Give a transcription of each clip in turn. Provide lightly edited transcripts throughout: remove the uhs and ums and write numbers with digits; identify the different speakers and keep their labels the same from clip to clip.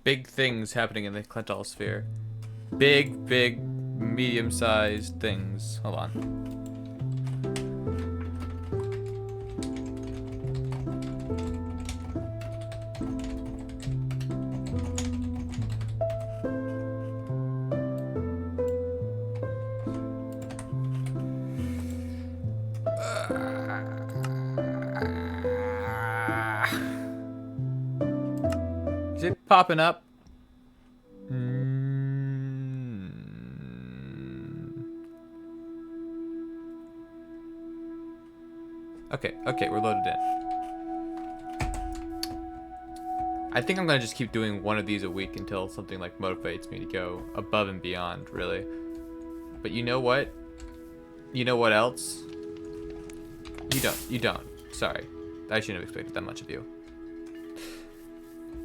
Speaker 1: big things happening in the Clental sphere. Big, medium-sized things. Hold on. Is it popping up? Okay, we're loaded in. I think I'm gonna just keep doing one of these a week until something like motivates me to go above and beyond, really. But you know what? You know what else? You don't. Sorry. I shouldn't have expected that much of you.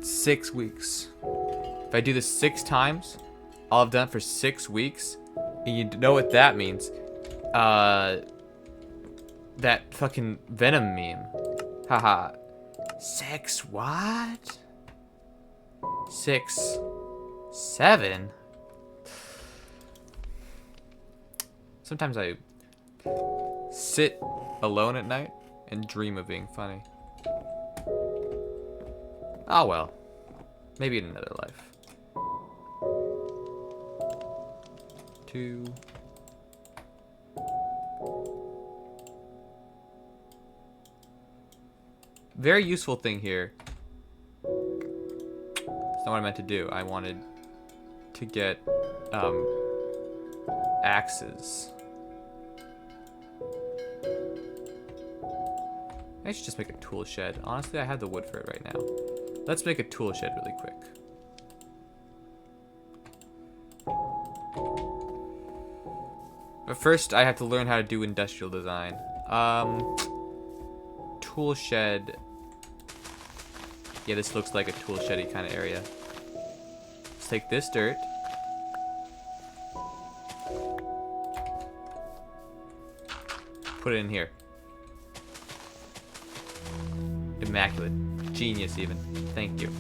Speaker 1: 6 weeks. If I do this 6 times, I'll have done it for 6 weeks. And you know what that means? That fucking Venom meme. Haha. 6 what? 6, 7? Sometimes I sit alone at night and dream of being funny. Oh well. Maybe in another life. 2. Very useful thing here. It's not what I meant to do. I wanted to get axes. I should just make a tool shed. Honestly, I have the wood for it right now. Let's make a tool shed really quick. But first, I have to learn how to do industrial design. Tool shed. Yeah, this looks like a tool sheddy kind of area. Let's take this dirt. Put it in here. Immaculate. Genius, even. Thank you.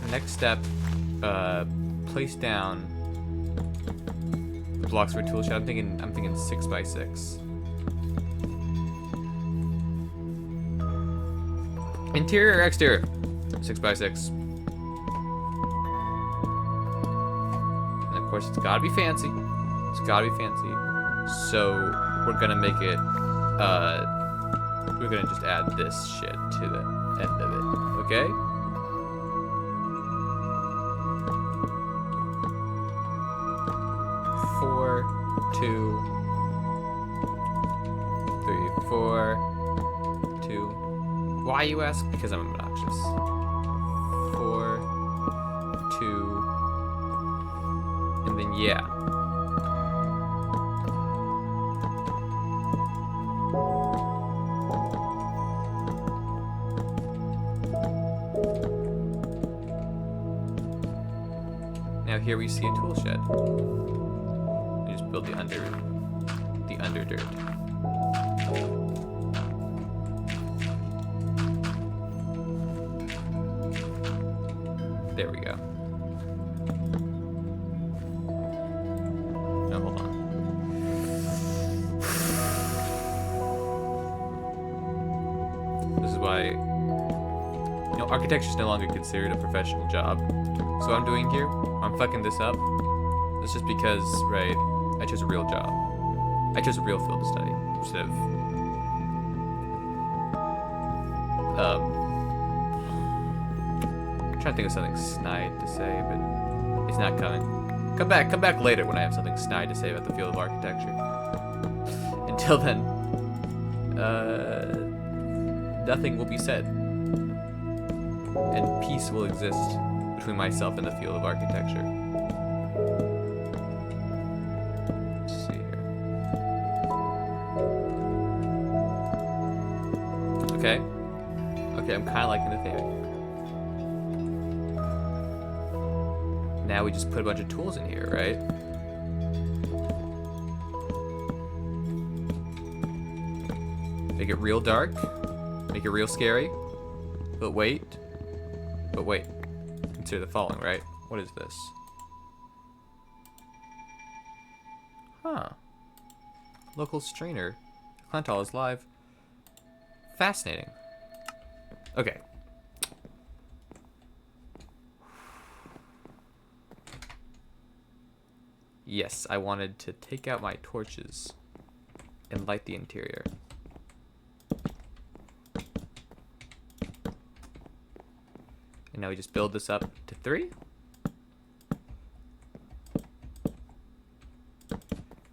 Speaker 1: Next step, place down the blocks for a tool shed. I'm thinking 6 by 6. Interior or exterior? 6 by 6. And of course, it's gotta be fancy. It's gotta be fancy. So we're gonna make it. We're gonna just add this shit to the end of it. Okay? Four, 2, 3, 4, 2. Why, you ask? Because I'm obnoxious. 4, 2, and then yeah. Now here we see a tool shed. We just build the under dirt. There we go. No, hold on. This is why, architecture is no longer considered a professional job. So what I'm doing here, I'm fucking this up. It's just because, right, I chose a real job. I chose a real field to study instead of, I'm trying to think of something snide to say, but it's not coming. Come back later when I have something snide to say about the field of architecture. Until then, nothing will be said. And peace will exist between myself and the field of architecture. Let's see here. Okay, I'm kind of liking the theme. Now we just put a bunch of tools in here, right? Make it real dark. Make it real scary. But wait. consider the following, right? What is this? Huh. Local strainer. Clantal is live. Fascinating. Okay. Yes, I wanted to take out my torches and light the interior. And now we just build this up to 3.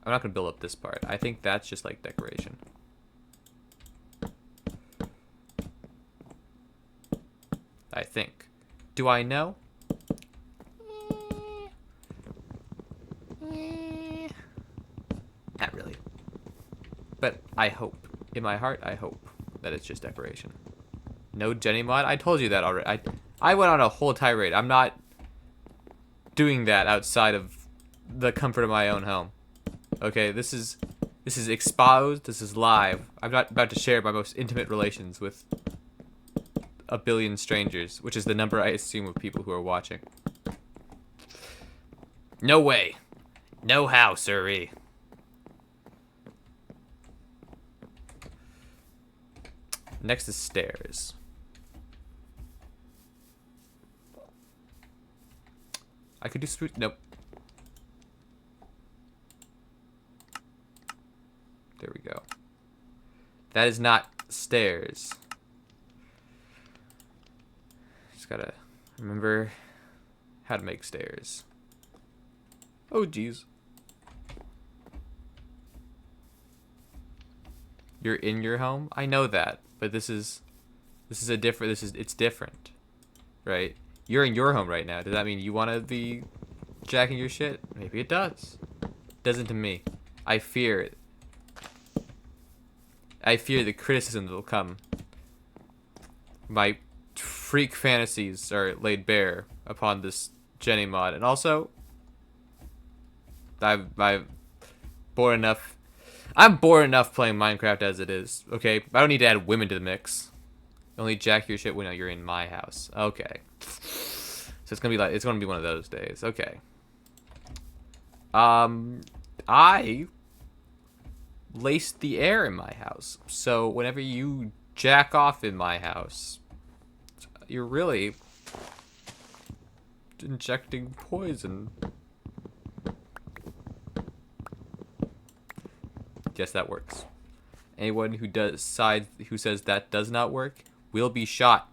Speaker 1: I'm not gonna build up this part. I think that's just like decoration. I think. Do I know? Not really. But I hope. In my heart, I hope that it's just decoration. No Jenny mod? I told you that already. I went on a whole tirade. I'm not doing that outside of the comfort of my own home. Okay, this is exposed. This is live. I'm not about to share my most intimate relations with a billion strangers, which is the number I assume of people who are watching. No way. No how, sirree. Next is stairs. I could do spruce. Nope. There we go. That is not stairs. Just gotta remember how to make stairs. Oh, geez. You're in your home? I know that, but it's different, right? You're in your home right now. Does that mean you want to be jacking your shit? Maybe it does. Doesn't to me. I fear it. I fear the criticism that will come. My freak fantasies are laid bare upon this Jenny mod, and also, I'm bored enough. I'm bored enough playing Minecraft as it is. Okay, I don't need to add women to the mix. Only jack your shit when you're in my house. Okay. So it's gonna be one of those days. Okay. I laced the air in my house. So whenever you jack off in my house, you're really injecting poison. Yes, that works. Anyone who says that does not work will be shot.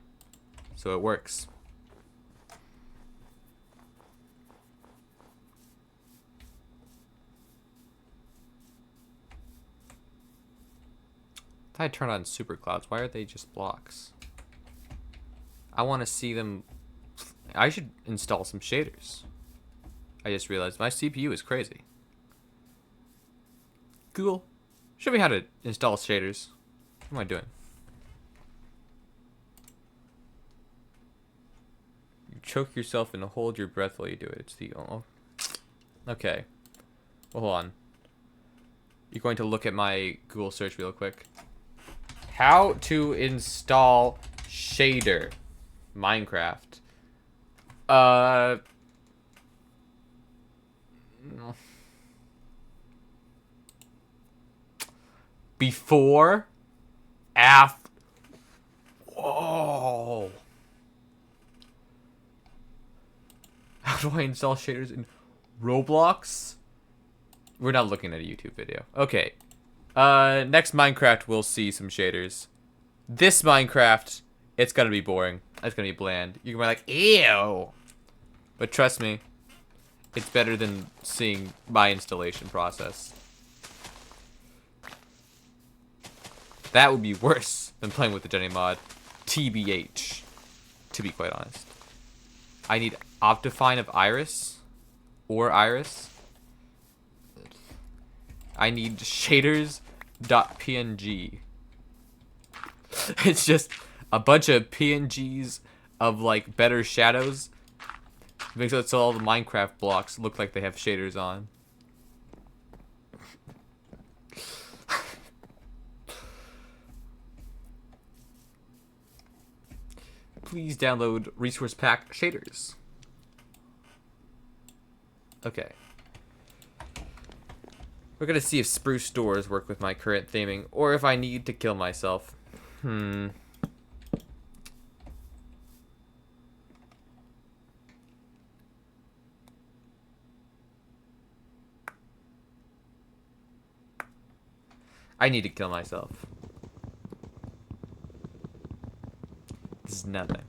Speaker 1: So it works. If I turn on super clouds, why are they just blocks? I want to see them. I should install some shaders. I just realized my CPU is crazy. Google, show me how to install shaders. What am I doing? You choke yourself and hold your breath while you do it. It's the okay. Well, hold on. You're going to look at my Google search real quick. How to install shader Minecraft. Before, after. Whoa. How do I install shaders in Roblox? We're not looking at a YouTube video. Okay. Next Minecraft, we'll see some shaders. This Minecraft, it's gonna be boring. It's gonna be bland. You're gonna be like, ew. But trust me, it's better than seeing my installation process. That would be worse than playing with the Jenny mod. TBH, to be quite honest. I need Optifine of Iris, or Iris. I need shaders.png. It's just a bunch of PNGs of like better shadows. It makes it so all the Minecraft blocks look like they have shaders on. Please download resource pack shaders. Okay. We're gonna see if spruce doors work with my current theming, or if I need to kill myself. I need to kill myself. This is nothing.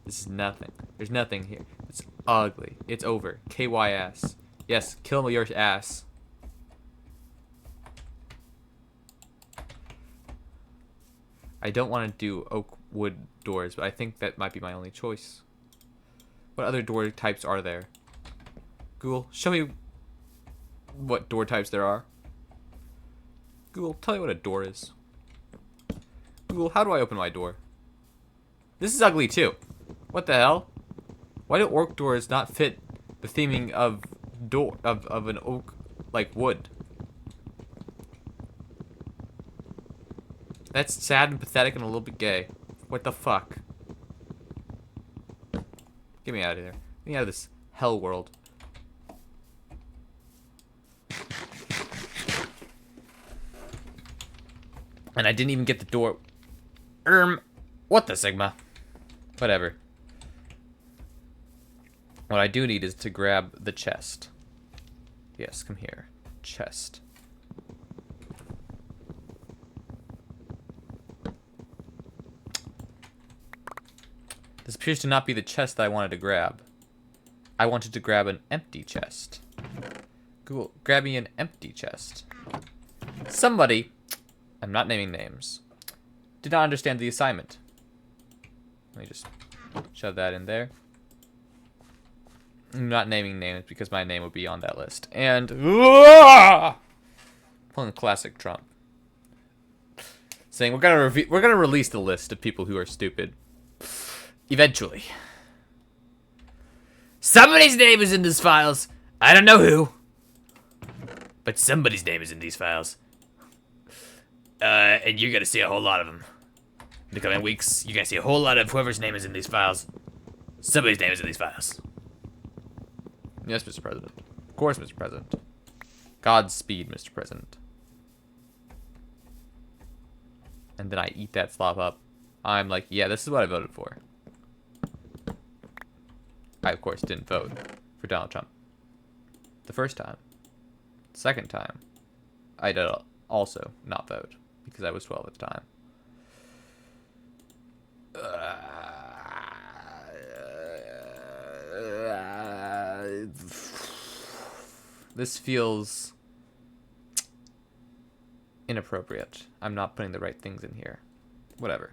Speaker 1: This is nothing. There's nothing here. It's ugly. It's over. KYS. Yes, kill your ass. I don't want to do oak wood doors, but I think that might be my only choice. What other door types are there? Google, show me what door types there are. Google, tell me what a door is. Google, how do I open my door? This is ugly too. What the hell? Why do orc doors not fit the theming of an oak like wood? That's sad and pathetic and a little bit gay. What the fuck? Get me out of here. Get me out of this hell world. And I didn't even get the door. What the Sigma? Whatever. What I do need is to grab the chest. Yes, come here. Chest. This appears to not be the chest that I wanted to grab. I wanted to grab an empty chest. Google, grab me an empty chest. Somebody, I'm not naming names, did not understand the assignment. Let me just shove that in there. I'm not naming names because my name would be on that list. And pulling a classic Trump, saying we're gonna release the list of people who are stupid. Eventually. Somebody's name is in these files. I don't know who, but somebody's name is in these files. And you're gonna see a whole lot of them. In the coming weeks, you're gonna see a whole lot of whoever's name is in these files. Somebody's name is in these files. Yes, Mr. President. Of course, Mr. President. Godspeed, Mr. President. And then I eat that slop up. I'm like, yeah, this is what I voted for. I, of course, didn't vote for Donald Trump. The first time. The second time, I did also not vote because I was 12 at the time. This feels inappropriate. I'm not putting the right things in here. Whatever.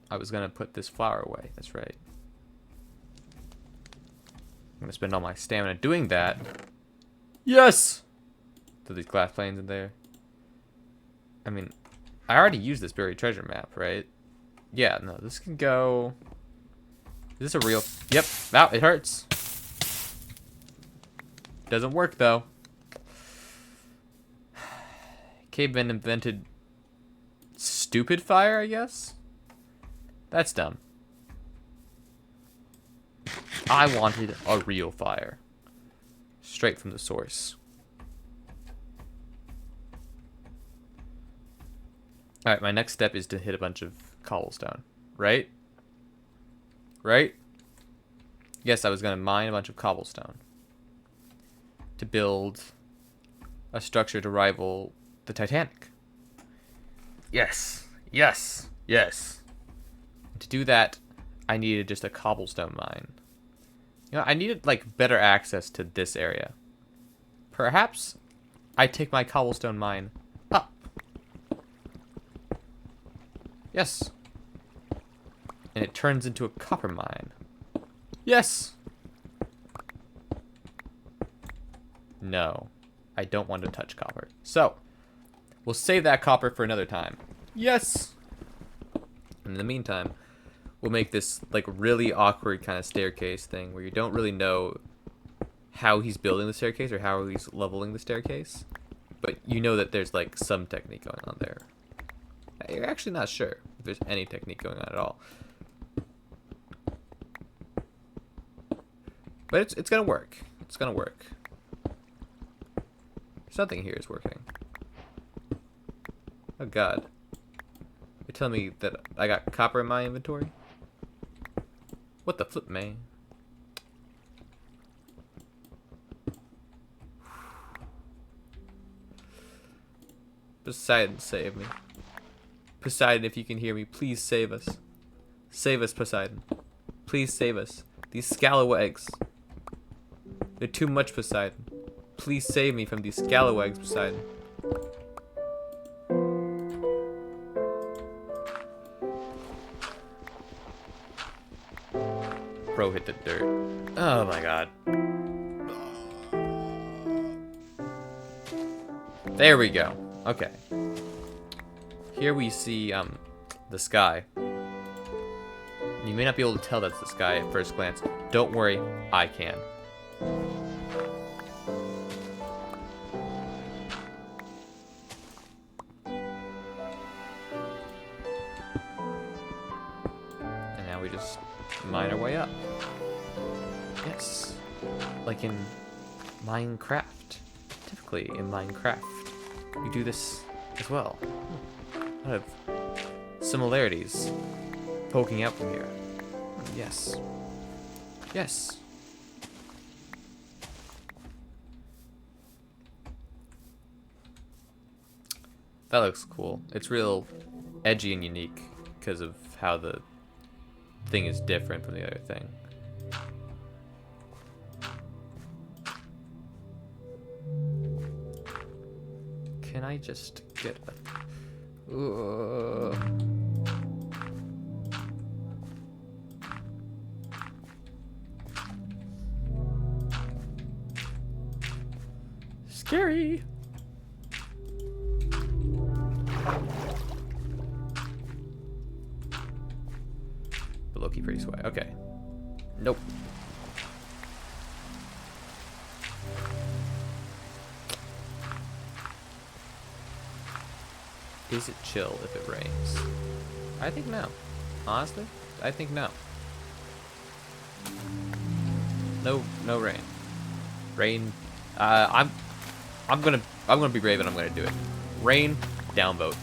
Speaker 1: I was gonna put this flower away. That's right. I'm gonna spend all my stamina doing that. Yes! So these glass planes in there. I mean, I already used this buried treasure map, right? Yeah, no, this can go... Is this a real... Yep. Wow, it hurts. Doesn't work, though. Cavemen invented... stupid fire, I guess? That's dumb. I wanted a real fire. Straight from the source. Alright, my next step is to hit a bunch of cobblestone. Right? Right? Yes, I was going to mine a bunch of cobblestone. To build a structure to rival the Titanic. Yes. Yes. Yes. To do that, I needed just a cobblestone mine. You know, I needed, like, better access to this area. Perhaps I take my cobblestone mine up. Yes. And it turns into a copper mine. Yes! No. I don't want to touch copper. So, we'll save that copper for another time. Yes! In the meantime, we'll make this, like, really awkward kind of staircase thing where you don't really know how he's building the staircase or how he's leveling the staircase. But you know that there's, like, some technique going on there. You're actually not sure if there's any technique going on at all. But it's gonna work. It's gonna work. Something here is working. Oh god. You're telling me that I got copper in my inventory? What the flip, man? Poseidon, save me. Poseidon, if you can hear me, please save us. Save us, Poseidon. Please save us. These scalawags. They're too much, Poseidon. Please save me from these scalawags, Poseidon. Bro hit the dirt. Oh my god. There we go. Okay. Here we see the sky. You may not be able to tell that's the sky at first glance. Don't worry, I can. And now we just mine our way up. Yes. Like in Minecraft. Typically in Minecraft, you do this as well. A lot of similarities poking out from here. Yes. Yes. That looks cool. It's real edgy and unique because of how the thing is different from the other thing. Can I just get a... Scary! But low-key pretty swag. Okay. Nope. Is it chill if it rains? I think no. Honestly, I think no. No rain. Rain. I'm gonna be brave and I'm gonna do it. Rain, downvote.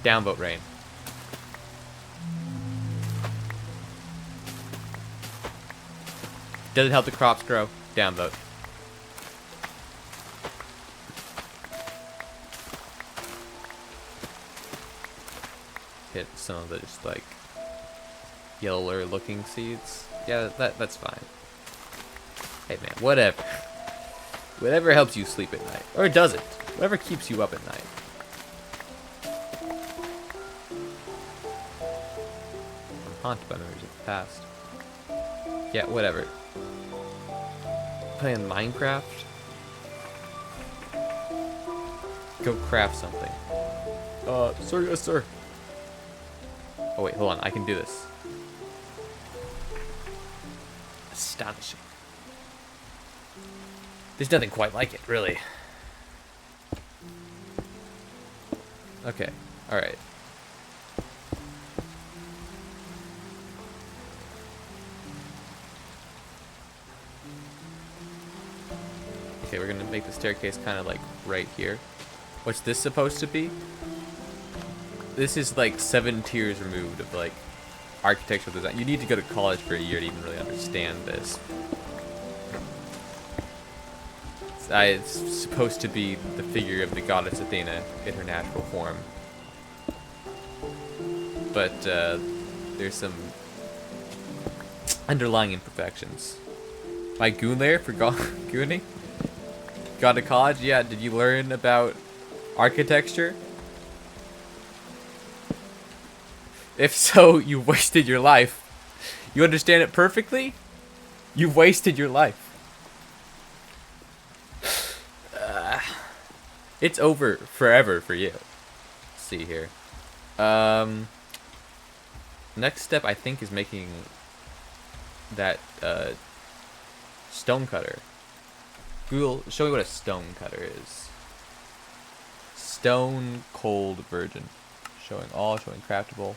Speaker 1: Downvote rain. Does it help the crops grow? Downvote. Hit some of the just like yellower looking seeds. Yeah, that's fine. Hey man, whatever. Whatever helps you sleep at night. Or doesn't. Whatever keeps you up at night. I'm haunted by memories of the past. Yeah, whatever. Playing Minecraft? Go craft something. Sir, yes, sir. Oh wait, hold on, I can do this. Astonishing. There's nothing quite like it, really. Okay, alright. Okay, we're gonna make the staircase kind of like right here. What's this supposed to be? This is like 7 tiers removed of like architectural design. You need to go to college for a year to even really understand this. It's supposed to be the figure of the goddess Athena in her natural form. But there's some underlying imperfections. My goon layer for gooning? Gone to college? Yeah, did you learn about architecture? If so, you wasted your life. You understand it perfectly? You've wasted your life. It's over forever for you. Let's see here. Next step, I think, is making that stone cutter. Google, show me what a stone cutter is. Stone cold virgin. Showing craftable.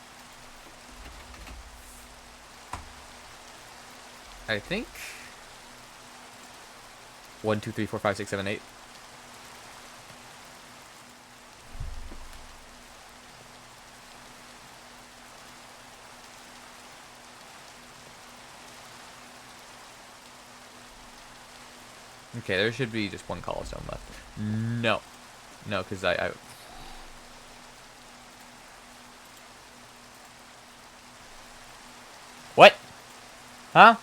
Speaker 1: I think 1, 2, 3, 4, 5, 6, 7, 8. Okay, there should be just one cobblestone left. No. No, because I... What? Huh?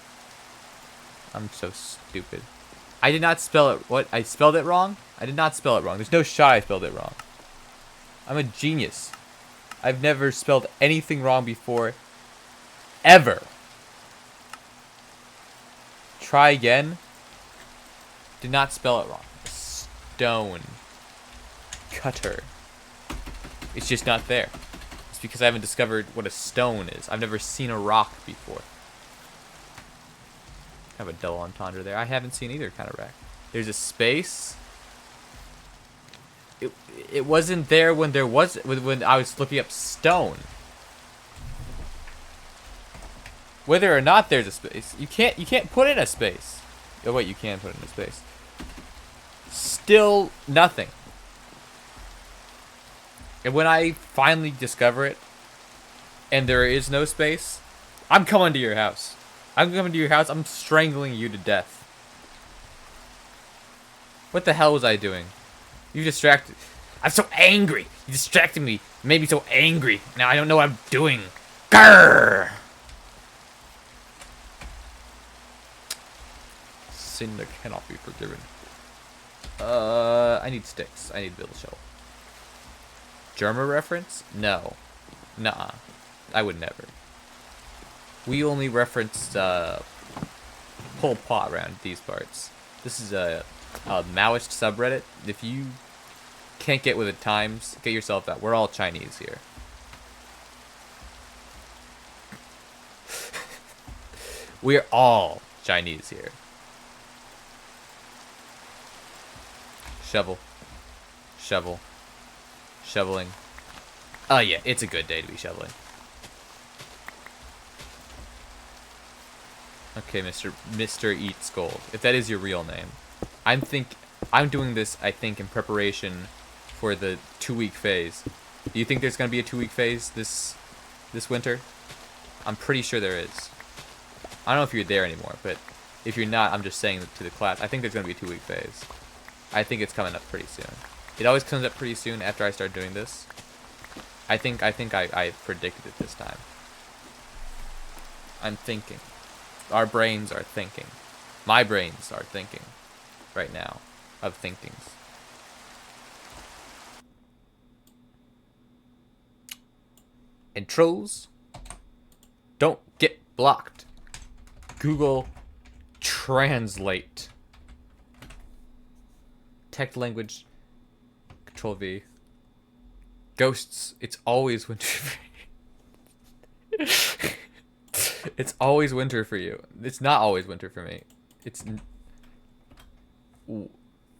Speaker 1: I'm so stupid. I did not spell it... What? I spelled it wrong? I did not spell it wrong. There's no shot I spelled it wrong. I'm a genius. I've never spelled anything wrong before. Ever. Try again. Did not spell it wrong. Stone. Cutter. It's just not there. It's because I haven't discovered what a stone is. I've never seen a rock before. I have a double entendre there. I haven't seen either kind of rock. There's a space. It wasn't there when when I was looking up stone. Whether or not there's a space, you can't put in a space. Oh wait, you can put in a space. Still nothing. And when I finally discover it, and there is no space, I'm coming to your house. I'm coming to your house. I'm strangling you to death. What the hell was I doing? You distracted. I'm so angry. You distracted me. You made me so angry. Now I don't know what I'm doing. Grrr! Sin that cannot be forgiven. I need sticks. I need to build a shovel. German reference? No. Nuh-uh. I would never. We only referenced Pol Pot around these parts. This is a Maoist subreddit. If you can't get with the times, get yourself out. We're all Chinese here. We're all Chinese here. Shovel. Shovel. Shoveling. Oh yeah, it's a good day to be shoveling. Okay, Mr. Eats Gold. If that is your real name. I'm doing this, I think, in preparation for the 2-week phase. Do you think there's gonna be a 2-week phase this winter? I'm pretty sure there is. I don't know if you're there anymore, but if you're not, I'm just saying to the class, I think there's gonna be a 2-week phase. I think it's coming up pretty soon. It always comes up pretty soon after I start doing this. I think I predicted it this time. I'm thinking. Our brains are thinking. My brains are thinking right now of thinkings. And trolls, don't get blocked. Google Translate. Text language. Control V. Ghosts. It's always winter for you. It's always winter for you. It's not always winter for me. It's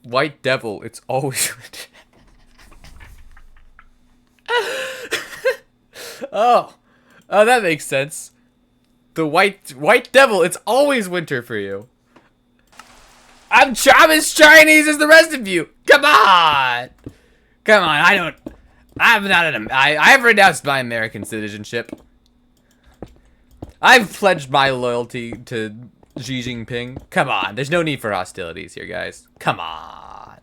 Speaker 1: White Devil. It's always winter. Oh, that makes sense. The White Devil. It's always winter for you. I'm as Chinese as the rest of you. Come on. Come on. I've renounced my American citizenship. I've pledged my loyalty to Xi Jinping. Come on. There's no need for hostilities here, guys. Come on.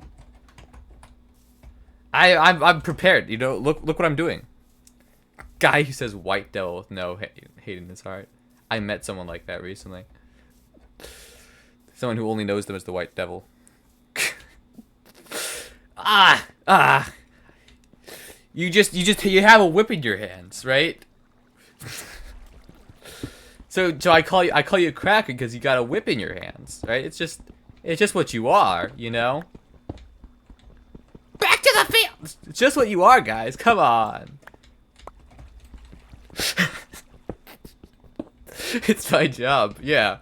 Speaker 1: I'm prepared. You know, look what I'm doing. Guy who says White Devil with no hate in his heart. I met someone like that recently. Someone who only knows them as the White Devil. You have a whip in your hands, right? So I call you a cracker because you got a whip in your hands, right? It's just what you are, you know? Back to the field! It's just what you are, guys. Come on. It's my job, yeah.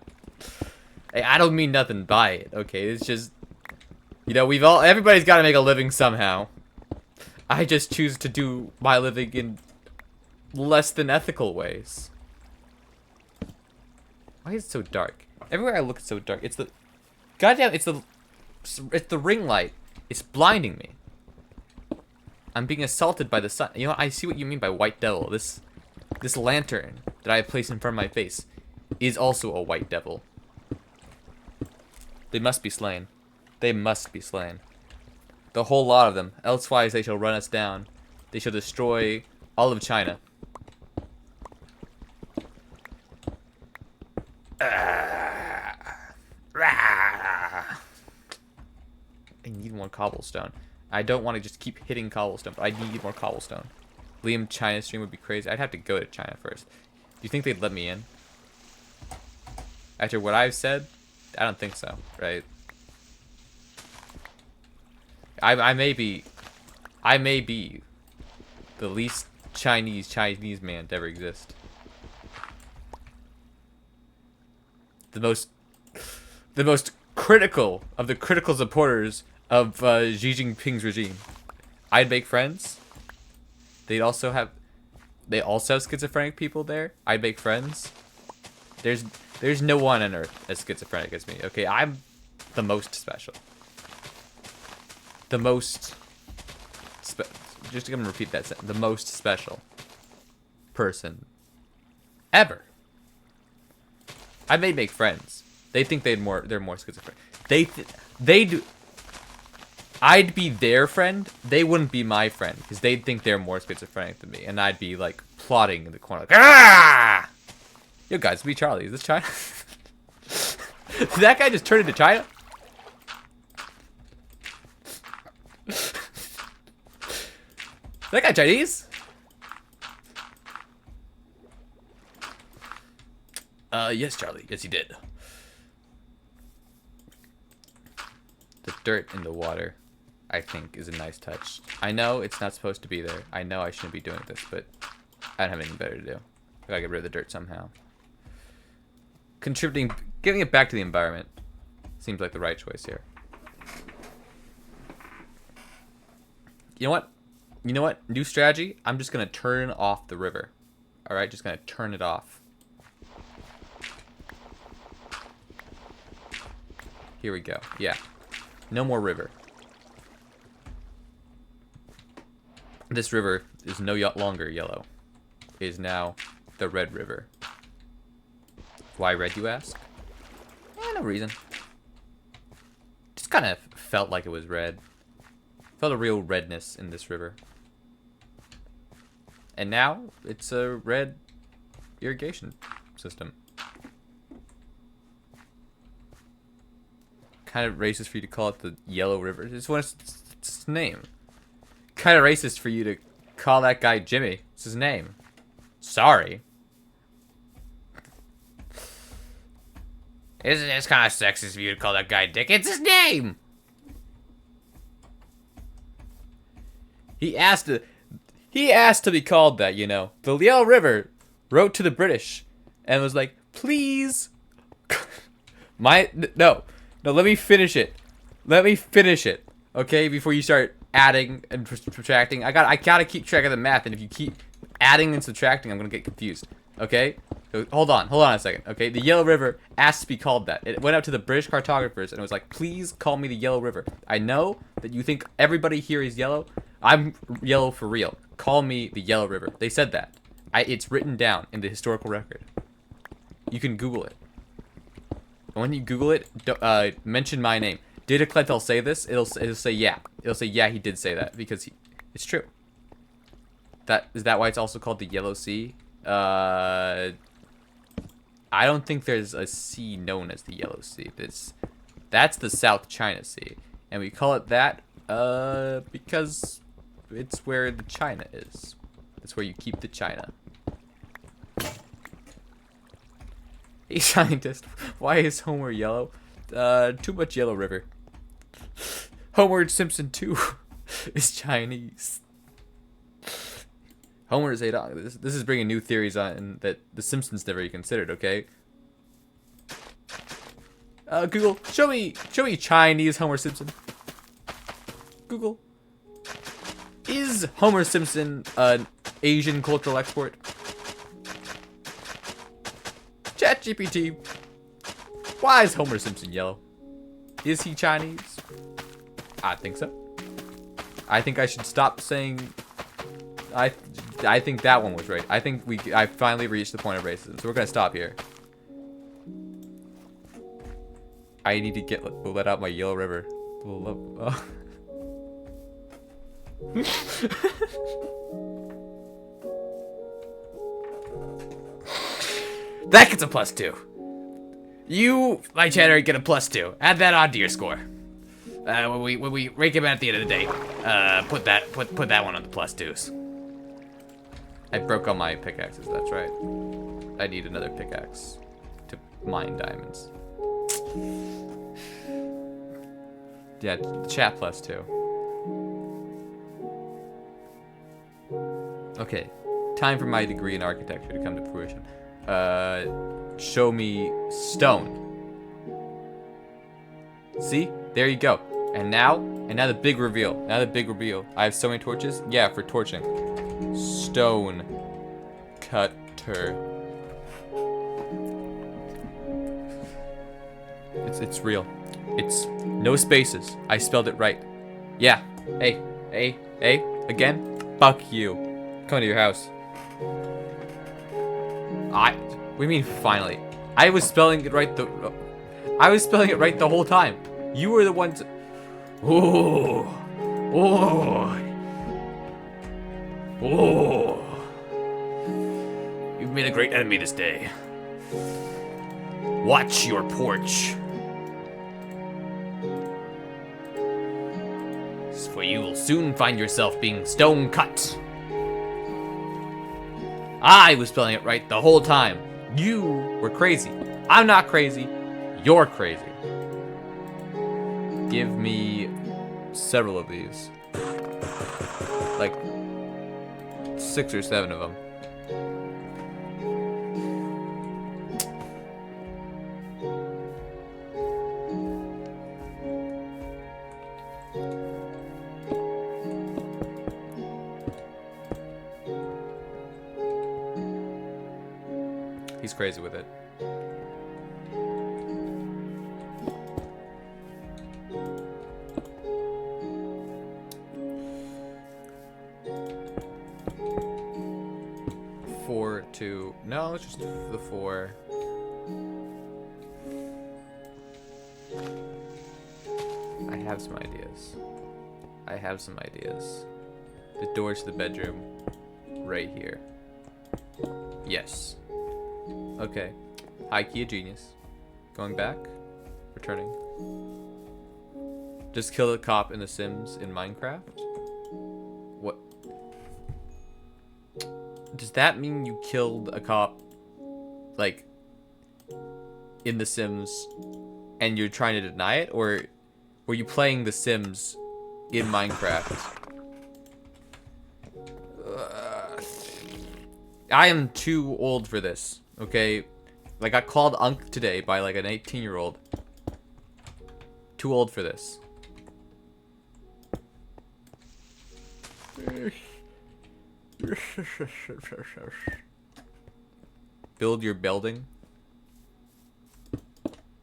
Speaker 1: Hey, I don't mean nothing by it, okay? It's just, you know, everybody's got to make a living somehow. I just choose to do my living in less than ethical ways. Why is it so dark? Everywhere I look, it's so dark. It's the It's the ring light. It's blinding me. I'm being assaulted by the sun. You know, I see what you mean by white devil. This lantern that I have placed in front of my face is also a white devil. They must be slain. They must be slain. The whole lot of them. Elsewise they shall run us down. They shall destroy all of China. I need more cobblestone. I don't want to just keep hitting cobblestone, but I need more cobblestone. Liam China stream would be crazy. I'd have to go to China first. Do you think they'd let me in? After what I've said? I don't think so, right? I may be the least Chinese man to ever exist. The most critical of the critical supporters of Xi Jinping's regime. I'd make friends. They also have schizophrenic people there. I'd make friends. There's no one on earth as schizophrenic as me. Okay, I'm the most special. The most just gonna repeat that sentence. The most special person ever. I may make friends. They think they're more schizophrenic. They do. I'd be their friend. They wouldn't be my friend because they'd think they're more schizophrenic than me, and I'd be like plotting in the corner, like, ah! Yo, guys, be Charlie. Is this China? Did that guy just turn into China? That guy Chinese? Yes, Charlie. Yes, he did. The dirt in the water, I think, is a nice touch. I know it's not supposed to be there. I know I shouldn't be doing this, but I don't have anything better to do. I gotta get rid of the dirt somehow. Contributing, giving it back to the environment seems like the right choice here. You know what? You know what? New strategy. I'm just gonna turn off the river. All right, just gonna turn it off. Here we go. Yeah, no more river. This river is no longer yellow. It is now the Red River. Why red, you ask? No reason. Just kind of felt like it was red. Felt a real redness in this river. And now it's a red irrigation system. Kind of racist for you to call it the Yellow River. It's what its name. Kind of racist for you to call that guy Jimmy. It's his name. Sorry. It's kind of sexist for you to call that guy Dick. It's his name. He asked to be called that, you know. The Yellow River wrote to the British and was like, please. No, let me finish it. Let me finish it, okay? Before you start adding and subtracting. I gotta keep track of the math, and if you keep adding and subtracting, I'm gonna get confused, okay? So hold on a second, okay? The Yellow River asked to be called that. It went out to the British cartographers and it was like, please call me the Yellow River. I know that you think everybody here is yellow. I'm yellow for real. Call me the Yellow River. They said that. It's written down in the historical record. You can Google it. And when you Google it, mention my name. Did a Clentel say this? It'll say yeah. It'll say yeah, he did say that because it's true. Is that why it's also called the Yellow Sea? I don't think there's a sea known as the Yellow Sea. That's the South China Sea, and we call it that because it's where the China is. It's where you keep the China. Hey, scientist, why is Homer yellow? Too much Yellow River. Homer Simpson 2 is Chinese. Homer is $8. This is bringing new theories on that the Simpsons never considered. Okay. Google, show me Chinese Homer Simpson. Google. Is Homer Simpson an Asian cultural export? ChatGPT. Why is Homer Simpson yellow? Is he Chinese? I think so. I think I should stop saying... I think that one was right. I think I finally reached the point of racism. So we're going to stop here. I need to let out my Yellow River. Oh. That gets a +2. You, my chatter, get a +2. Add that onto your score. When we rank him at the end of the day, put that one on the +2s. I broke all my pickaxes. That's right. I need another pickaxe to mine diamonds. Yeah, chat +2. Okay, time for my degree in architecture to come to fruition. Show me stone. See? There you go. And now the big reveal. Now the big reveal. I have so many torches. Yeah, for torching. Stone cutter. It's real. It's no spaces. I spelled it right. Yeah. Hey, again? Fuck you. Coming to your house. What do you mean finally? I was spelling it right the whole time. You were the ones. Oh. You've made a great enemy this day. Watch your porch. For you will soon find yourself being stone cut. I was spelling it right the whole time. You were crazy. I'm not crazy. You're crazy. Give me several of these. Like 6 or 7 of them. He's crazy with it. No, it's just the 4. I have some ideas. The door to the bedroom, right here. Yes. Okay. High key a genius. Going back. Returning. Just kill the cop in The Sims in Minecraft? What? Does that mean you killed a cop, like, in The Sims, and you're trying to deny it? Or were you playing The Sims in Minecraft? I am too old for this, okay? I got called Unk today by, like, an 18-year-old. Too old for this. Build your building?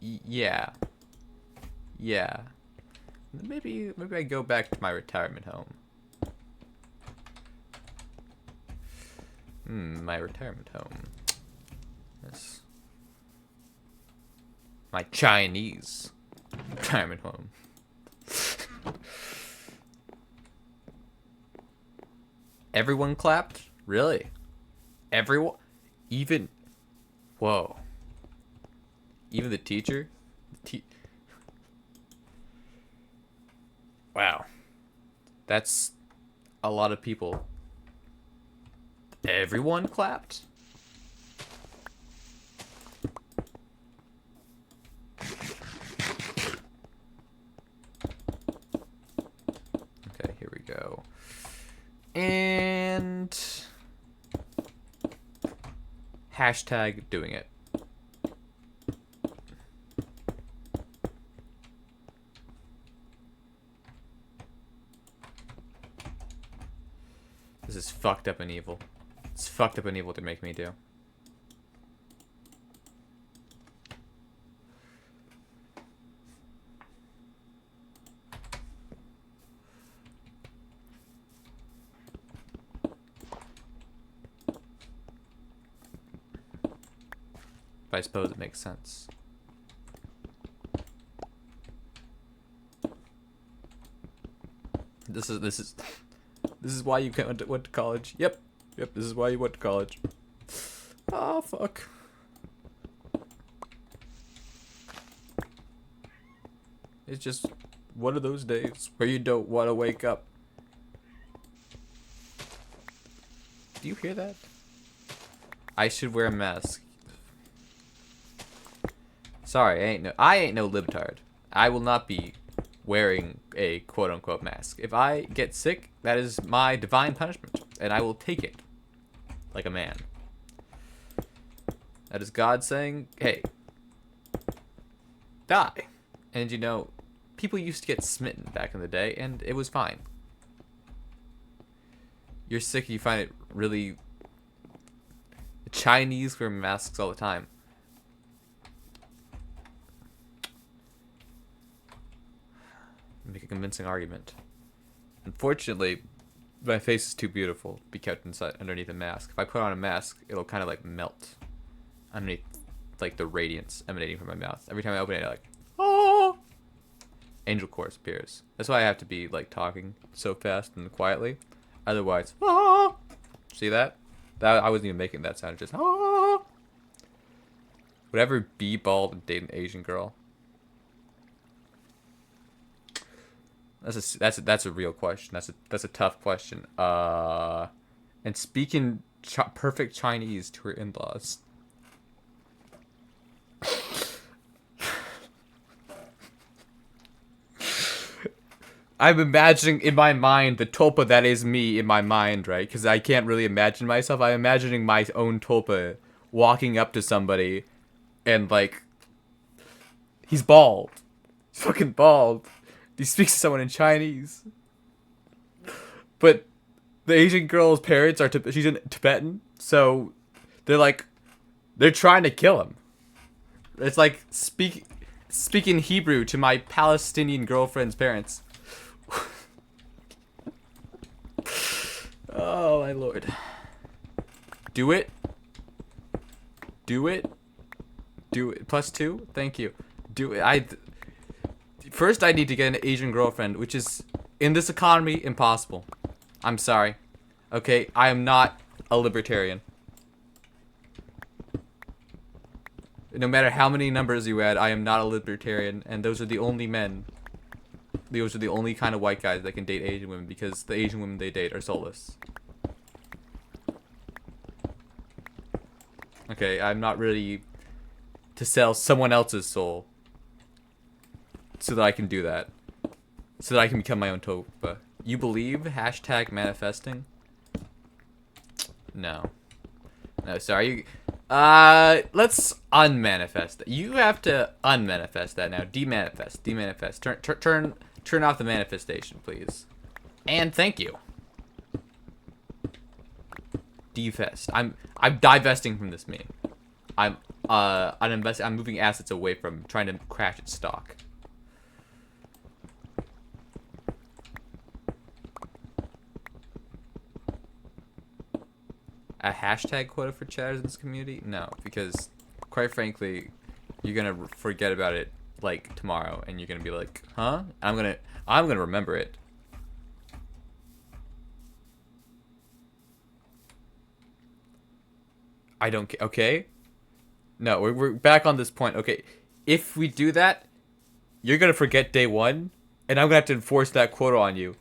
Speaker 1: Yeah. Maybe I go back to my retirement home. My retirement home. Yes. My Chinese retirement home. Everyone clapped? Really? Everyone? Even... Whoa. Even the teacher? Wow. That's a lot of people. Everyone clapped? Okay, here we go. And hashtag doing it. This is fucked up and evil. It's fucked up and evil to make me do. but I suppose it makes sense. This is why you went to college. Yep, this is why you went to college. Oh fuck. It's just one of those days where you don't want to wake up. Do you hear that? I should wear a mask. Sorry, I ain't no libtard. I will not be wearing a quote-unquote mask. If I get sick, that is my divine punishment, and I will take it like a man. That is God saying, hey, die. And you know, people used to get smitten back in the day, and it was fine. You're sick, you find it really... The Chinese wear masks all the time. Make a convincing argument. Unfortunately, my face is too beautiful to be kept inside underneath a mask. If I put on a mask, it'll kind of like melt underneath, like the radiance emanating from my mouth. Every time I open it, like, oh, angel chorus appears. That's why I have to be like talking so fast and quietly. Otherwise, oh, see that? That I wasn't even making that sound. Just oh. Would I ever be bald and date an Asian girl? That's a real question. That's a tough question. And speaking perfect Chinese to her in-laws. I'm imagining in my mind the tulpa that is me in my mind, right? Because I can't really imagine myself. I'm imagining my own tulpa walking up to somebody and like, he's bald. He's fucking bald. He speaks to someone in Chinese. But the Asian girl's parents are she's in Tibetan, so they're trying to kill him. It's like speaking Hebrew to my Palestinian girlfriend's parents. Oh my lord. Do it. Do it. Do it. +2? Thank you. Do it. First, I need to get an Asian girlfriend, which is, in this economy, impossible. I'm sorry. Okay, I am not a libertarian. No matter how many numbers you add, I am not a libertarian, and those are the only men. Those are the only kind of white guys that can date Asian women, because the Asian women they date are soulless. Okay, I'm not really to sell someone else's soul. So that I can do that. So that I can become my own Topa. You believe #manifesting? No. No, sorry. Let's unmanifest that. You have to unmanifest that now. Demanifest. Demanifest. Turn off the manifestation, please. And thank you. Defest. I'm divesting from this meme. I'm moving assets away from trying to crash its stock. A hashtag quota for chatters in this community? No, because quite frankly, you're gonna forget about it like tomorrow, and you're gonna be like, huh? I'm gonna remember it. I don't. Okay. No, we're back on this point. Okay, if we do that, you're gonna forget day one, and I'm gonna have to enforce that quota on you.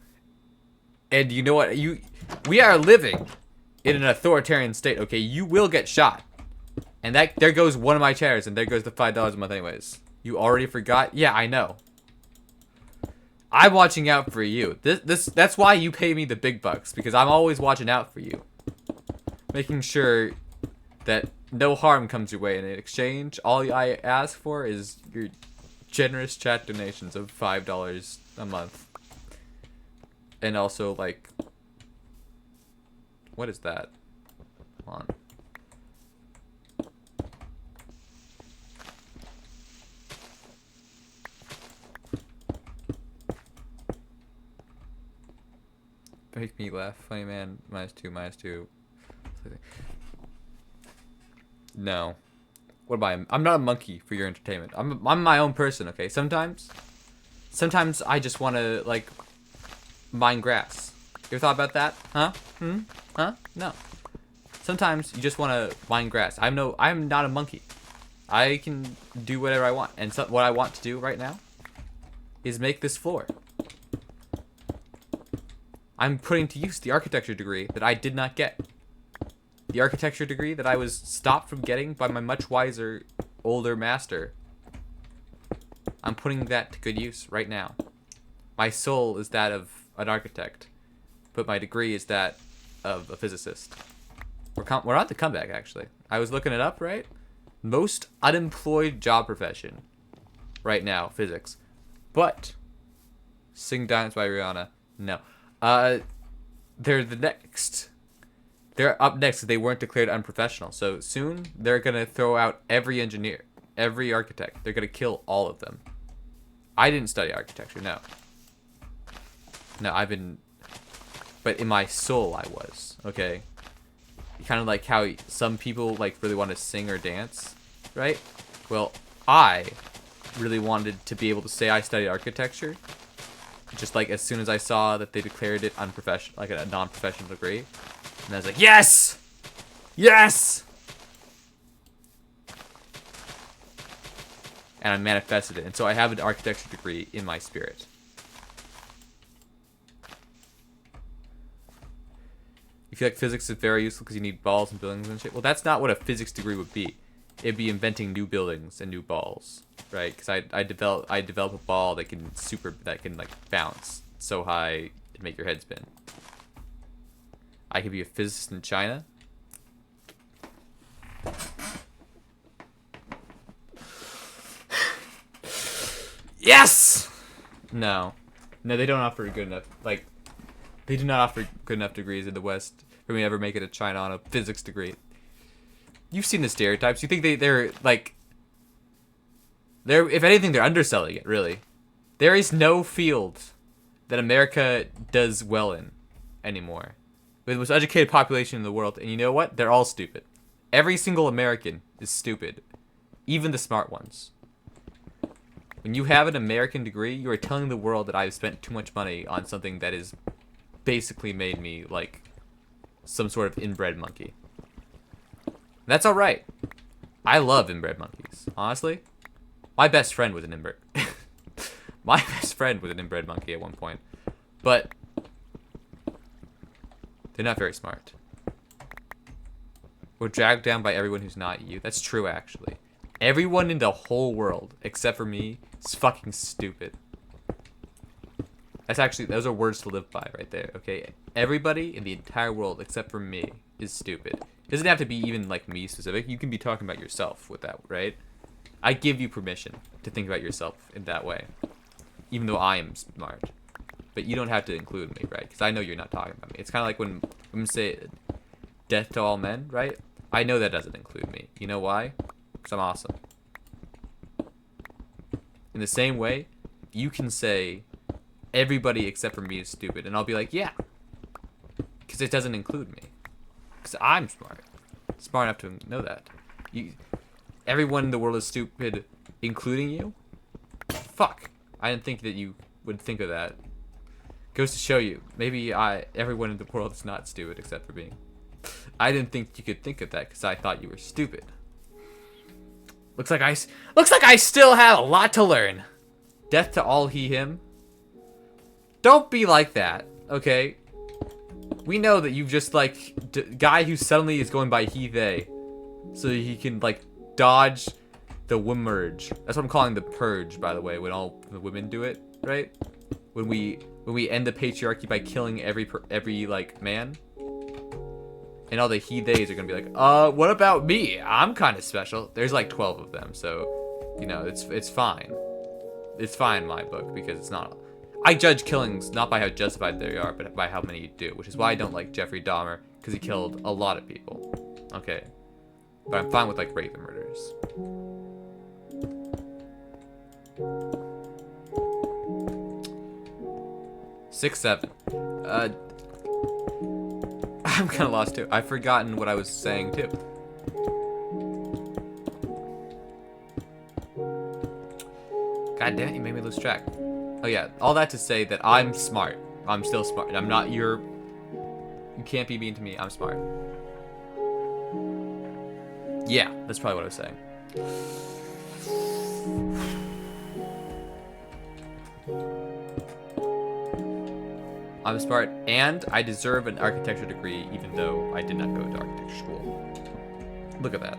Speaker 1: And you know what? We are living in an authoritarian state. Okay, you will get shot, and there goes one of my chairs, and there goes the $5 a month. Anyways, you already forgot? Yeah, I know. I'm watching out for you. That's why you pay me the big bucks, because I'm always watching out for you, making sure that no harm comes your way. And in exchange, all I ask for is your generous chat donations of $5 a month. And also, like, what is that? Hold on. Make me laugh. Funny man. -2, -2. No. What am I? I'm not a monkey for your entertainment. I'm my own person, okay? Sometimes I just want to, like, mine grass. You ever thought about that? Huh? Huh? No. Sometimes you just want to mine grass. I'm not a monkey. I can do whatever I want. And so, what I want to do right now is make this floor. I'm putting to use the architecture degree that I did not get. The architecture degree that I was stopped from getting by my much wiser, older master. I'm putting that to good use right now. My soul is that of an architect, but my degree is that of a physicist. We're on the comeback, actually. I was looking it up, right? Most unemployed job profession right now, physics. But Sing Diamonds by Rihanna, no. They're the next. They're up next because they weren't declared unprofessional. So soon they're gonna throw out every engineer, every architect. They're gonna kill all of them. I didn't study architecture, no. No, but in my soul I was, okay? Kind of like how some people like really want to sing or dance, right? Well, I really wanted to be able to say I studied architecture. Just like as soon as I saw that they declared it unprofessional, like a non-professional degree. And I was like, yes! Yes! And I manifested it. And so I have an architecture degree in my spirit. You feel like physics is very useful because you need balls and buildings and shit? Well, that's not what a physics degree would be. It'd be inventing new buildings and new balls, right? Because I develop a ball that can like bounce so high and make your head spin. I could be a physicist in China. Yes! No, they don't offer good enough. Like, they do not offer good enough degrees in the West for me to ever make it to China on a physics degree. You've seen the stereotypes. You think they're if anything, they're underselling it, really. There is no field that America does well in anymore. We're the most educated population in the world, and you know what? They're all stupid. Every single American is stupid. Even the smart ones. When you have an American degree, you are telling the world that I've spent too much money on something that is basically made me like some sort of inbred monkey. That's alright. I love inbred monkeys. Honestly, my best friend was an inbred. My best friend was an inbred monkey at one point. But they're not very smart. We're dragged down by everyone who's not you. That's true, actually. Everyone in the whole world, except for me, is fucking stupid. Those are words to live by right there, okay? Everybody in the entire world, except for me, is stupid. It doesn't have to be even, like, me specific. You can be talking about yourself with that, right? I give you permission to think about yourself in that way. Even though I am smart. But you don't have to include me, right? Because I know you're not talking about me. It's kind of like when women say death to all men, right? I know that doesn't include me. You know why? Because I'm awesome. In the same way, you can say everybody except for me is stupid. And I'll be like, yeah. Because it doesn't include me. Because I'm smart. Smart enough to know that. Everyone in the world is stupid, including you? Fuck. I didn't think that you would think of that. Goes to show you, maybe everyone in the world is not stupid except for me. I didn't think you could think of that because I thought you were stupid. Looks like I still have a lot to learn. Death to all he, him. Don't be like that, okay? We know that you just like guy who suddenly is going by he, they, so he can like dodge the wimmerge. That's what I'm calling the purge, by the way. When all the women do it, right? When we end the patriarchy by killing every like man. And all the he-theys are gonna be like, what about me? I'm kind of special. There's like 12 of them, so, you know, it's fine. It's fine in my book, because it's not... I judge killings not by how justified they are, but by how many you do, which is why I don't like Jeffrey Dahmer, because he killed a lot of people. Okay. But I'm fine with, like, rape and murders. Six, 7. I'm kind of lost too. I've forgotten what I was saying too. God damn it, you made me lose track. Oh yeah, all that to say that I'm smart. I'm still smart. I'm not your... You can't be mean to me. I'm smart. Yeah, that's probably what I was saying. I'm smart, and I deserve an architecture degree, even though I did not go to architecture school. Look at that.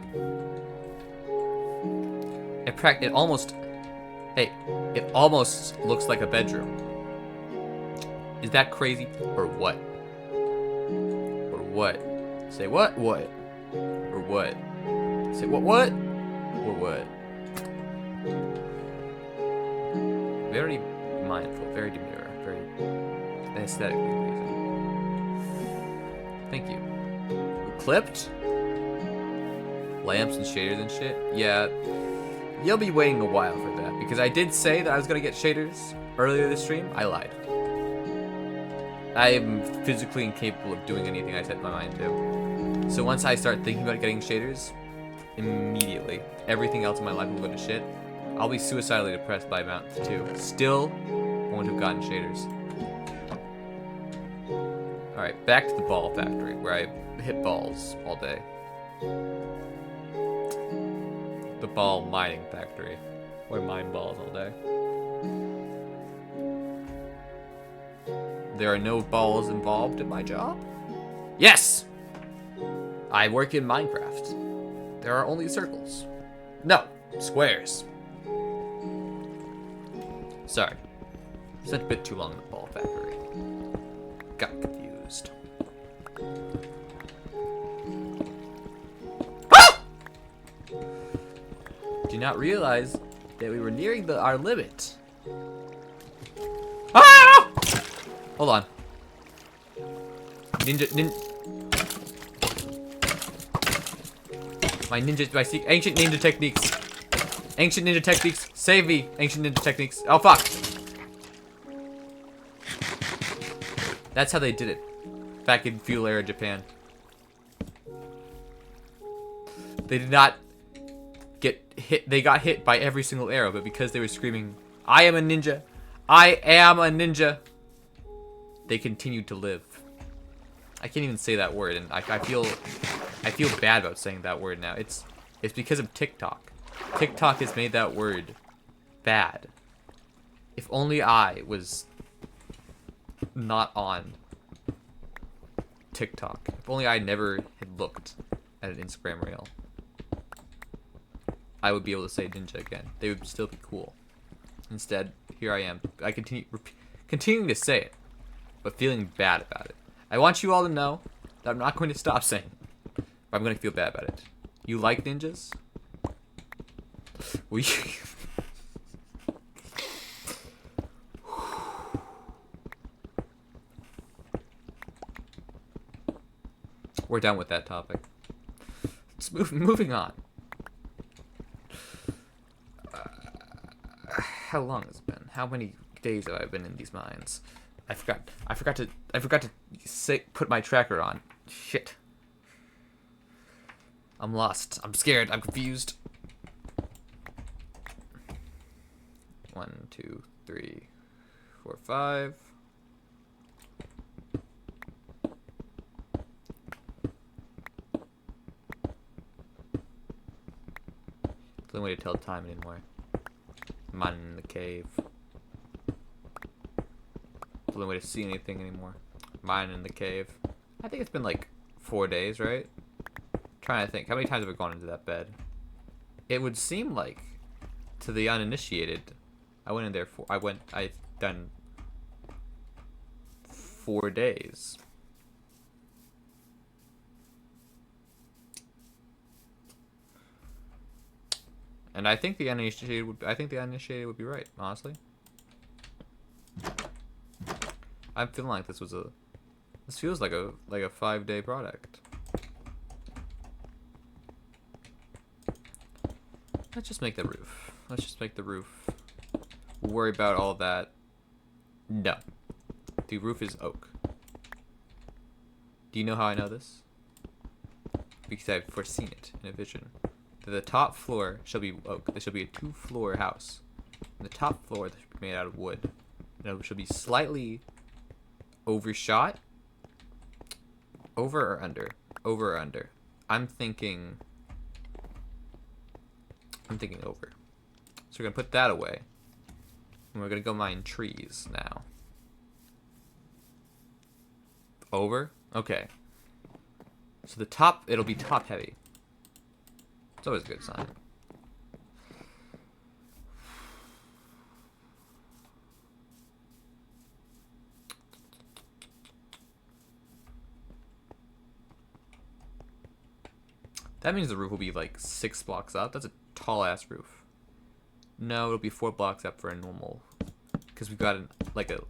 Speaker 1: It almost... Hey, it almost looks like a bedroom. Is that crazy? Or what? Or what? Say what? What? Or what? Say what? What? Or what? Very mindful, very demure, very aesthetically pleasing. Thank you. Clipped? Lamps and shaders and shit? Yeah. You'll be waiting a while for that, because I did say that I was gonna get shaders earlier this stream. I lied. I am physically incapable of doing anything I set my mind to. So once I start thinking about getting shaders, immediately, everything else in my life will go to shit. I'll be suicidally depressed by month 2. Still won't have gotten shaders. Alright, back to the ball factory, where I hit balls all day. The ball mining factory, where I mine balls all day. There are no balls involved in my job? Yes! I work in Minecraft. There are only circles. No, squares. Sorry. Spent a bit too long in the ball factory. Got confused. Ah! Did not realize that we were nearing our limit. Ah! Hold on. My ancient ninja techniques. Ancient ninja techniques. Save me, ancient ninja techniques. Oh, fuck. That's how they did it. Back in feudal era Japan. They did not get hit. They got hit by every single arrow, but because they were screaming, I am a ninja. I am a ninja. They continued to live. I can't even say that word, and I feel bad about saying that word now. It's because of TikTok. TikTok has made that word bad. If only I was not on TikTok. If only I never had looked at an Instagram reel, I would be able to say ninja again. They would still be cool. Instead, here I am. I continuing to say it, but feeling bad about it. I want you all to know that I'm not going to stop saying it, but I'm going to feel bad about it. You like ninjas? Will you... We're done with that topic. Let's moving on. How long has it been? How many days have I been in these mines? I forgot to put my tracker on. Shit. I'm lost. I'm scared. I'm confused. 1, 2, 3, 4, 5. There's no way to tell time anymore. I'm in the cave. There's no way to see anything anymore. Mine in the cave. I think it's been like 4 days, right? Trying to think. How many times have I gone into that bed? It would seem like, to the uninitiated, I went in there I've done 4 days. And I think the uninitiated would be right, honestly. I'm feeling like this feels like a 5-day product. Let's just make the roof. Let's just make the roof. We'll worry about all that. No. The roof is oak. Do you know how I know this? Because I've foreseen it in a vision. The top floor shall be oak. This shall be a 2-floor house. The top floor that should be made out of wood. And it should be slightly overshot. Over or under? Over or under? I'm thinking over. So we're gonna put that away. And we're gonna go mine trees now. Over? Okay. So the top, it'll be top heavy. It's always a good sign. That means the roof will be like 6 blocks up. That's a tall ass roof. No, it'll be 4 blocks up for a normal. Because we've got like a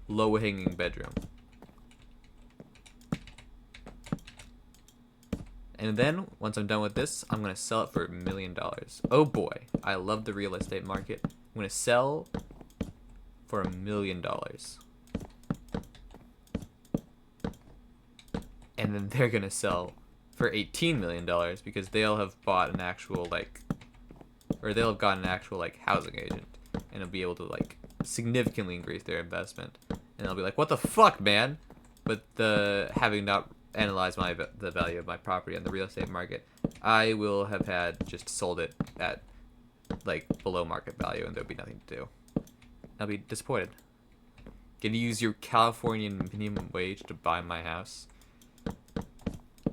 Speaker 1: low hanging bedroom. And then, once I'm done with this, I'm going to sell it for $1 million. Oh boy, I love the real estate market. I'm going to sell for $1 million. And then they're going to sell for $18 million because they'll have bought an actual, like, or they'll have got an actual, like, housing agent. And they'll be able to, like, significantly increase their investment. And they'll be like, what the fuck, man? But having not analyze the value of my property on the real estate market, I will have had just sold it at like below market value, and there'll be nothing to do. I'll be disappointed. Gonna use your Californian minimum wage to buy my house.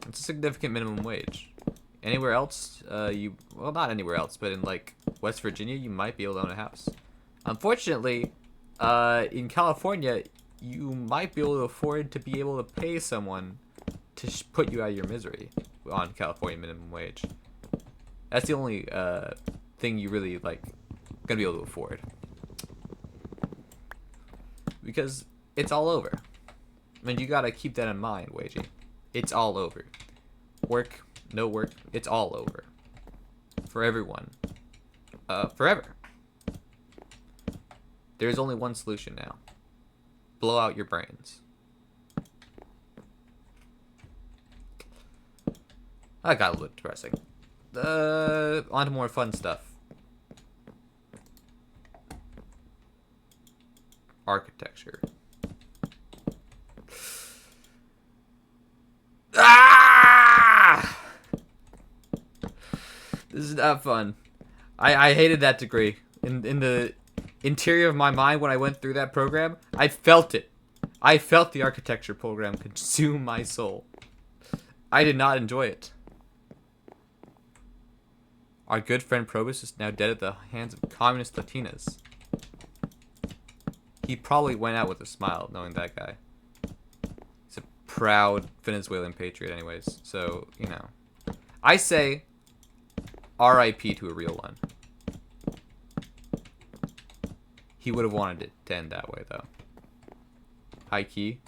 Speaker 1: It's a significant minimum wage. Anywhere else, well, not anywhere else, but in like West Virginia, you might be able to own a house. Unfortunately, in California, you might be able to afford to be able to pay someone to put you out of your misery on California minimum wage. That's the only thing you really like gonna be able to afford, because it's all over. I mean, you gotta keep that in mind, Wagey. It's all over. Work, no work, it's all over for everyone, forever. There's only one solution now: blow out your brains. That got a little depressing. On to more fun stuff. Architecture. Ah! This is not fun. I hated that degree. In the interior of my mind when I went through that program, I felt it. I felt the architecture program consume my soul. I did not enjoy it. Our good friend Probus is now dead at the hands of communist Latinas. He probably went out with a smile, knowing that guy. He's a proud Venezuelan patriot anyways, so, you know. I say R.I.P. to a real one. He would have wanted it to end that way, though. High key.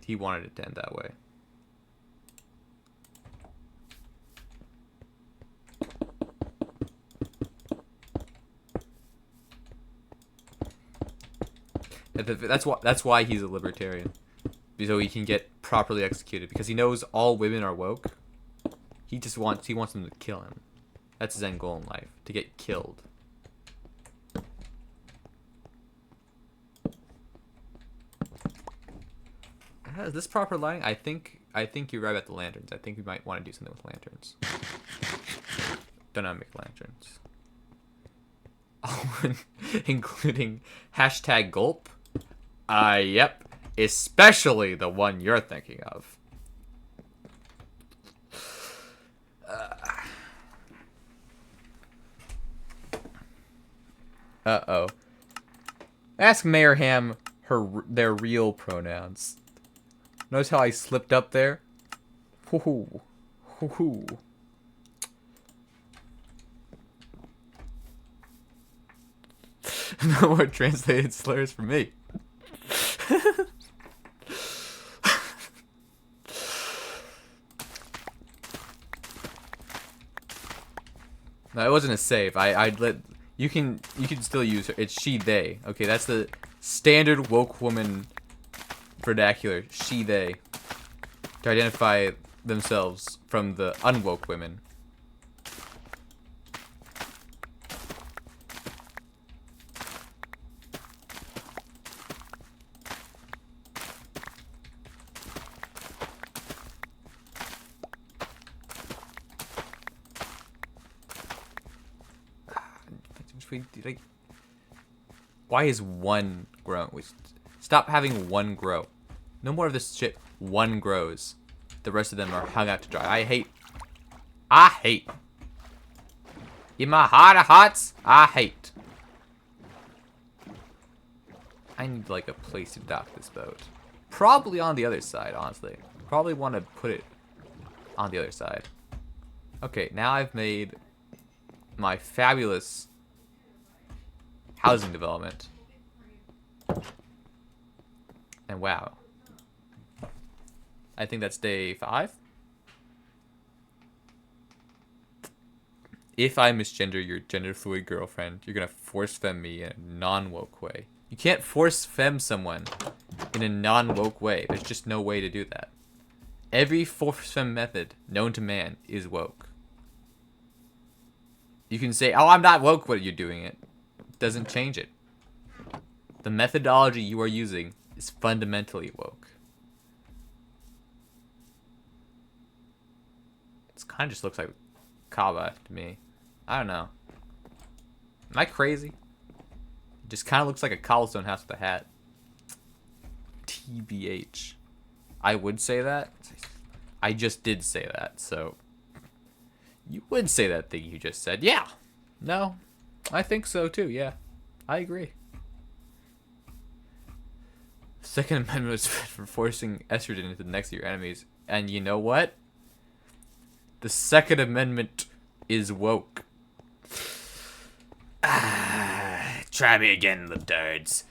Speaker 1: He wanted it to end that way. That's why he's a libertarian, so he can get properly executed, because he knows all women are woke. He wants them to kill him. That's his end goal in life, to get killed. Is this proper lighting? I think you're right about the lanterns. I think we might want to do something with lanterns. Don't know how to make lanterns. Including hashtag gulp. Yep. Especially the one you're thinking of. Uh-oh. Ask Mayor Ham their real pronouns. Notice how I slipped up there? Hoo-hoo. Hoo-hoo. No more translated slurs for me. No, it wasn't a save. I'd let you can still use her. It's she they. Okay, that's the standard woke woman vernacular. She they. To identify themselves from the unwoke women. like, why is one growing? Stop having one grow. No more of this shit. One grows. The rest of them are hung out to dry. I hate. In my heart of hearts, I hate. I need like a place to dock this boat. Probably on the other side, honestly. Probably want to put it on the other side. Okay, now I've made my fabulous housing development. And wow. I think that's day 5. If I misgender your gender fluid girlfriend, you're gonna force femme me in a non-woke way. You can't force femme someone in a non-woke way. There's just no way to do that. Every force femme method known to man is woke. You can say, oh, I'm not woke, but you're doing it. It doesn't change it. The methodology you are using is fundamentally woke. It kind of just looks like Kaaba to me. I don't know. Am I crazy? It just kind of looks like a cobblestone house with a hat. TBH. I would say that. I just did say that, so. You would say that thing you just said. Yeah. No. I think so too, yeah. I agree. Second Amendment was for forcing estrogen into the necks of your enemies. And you know what? The Second Amendment is woke. Try me again, libtards.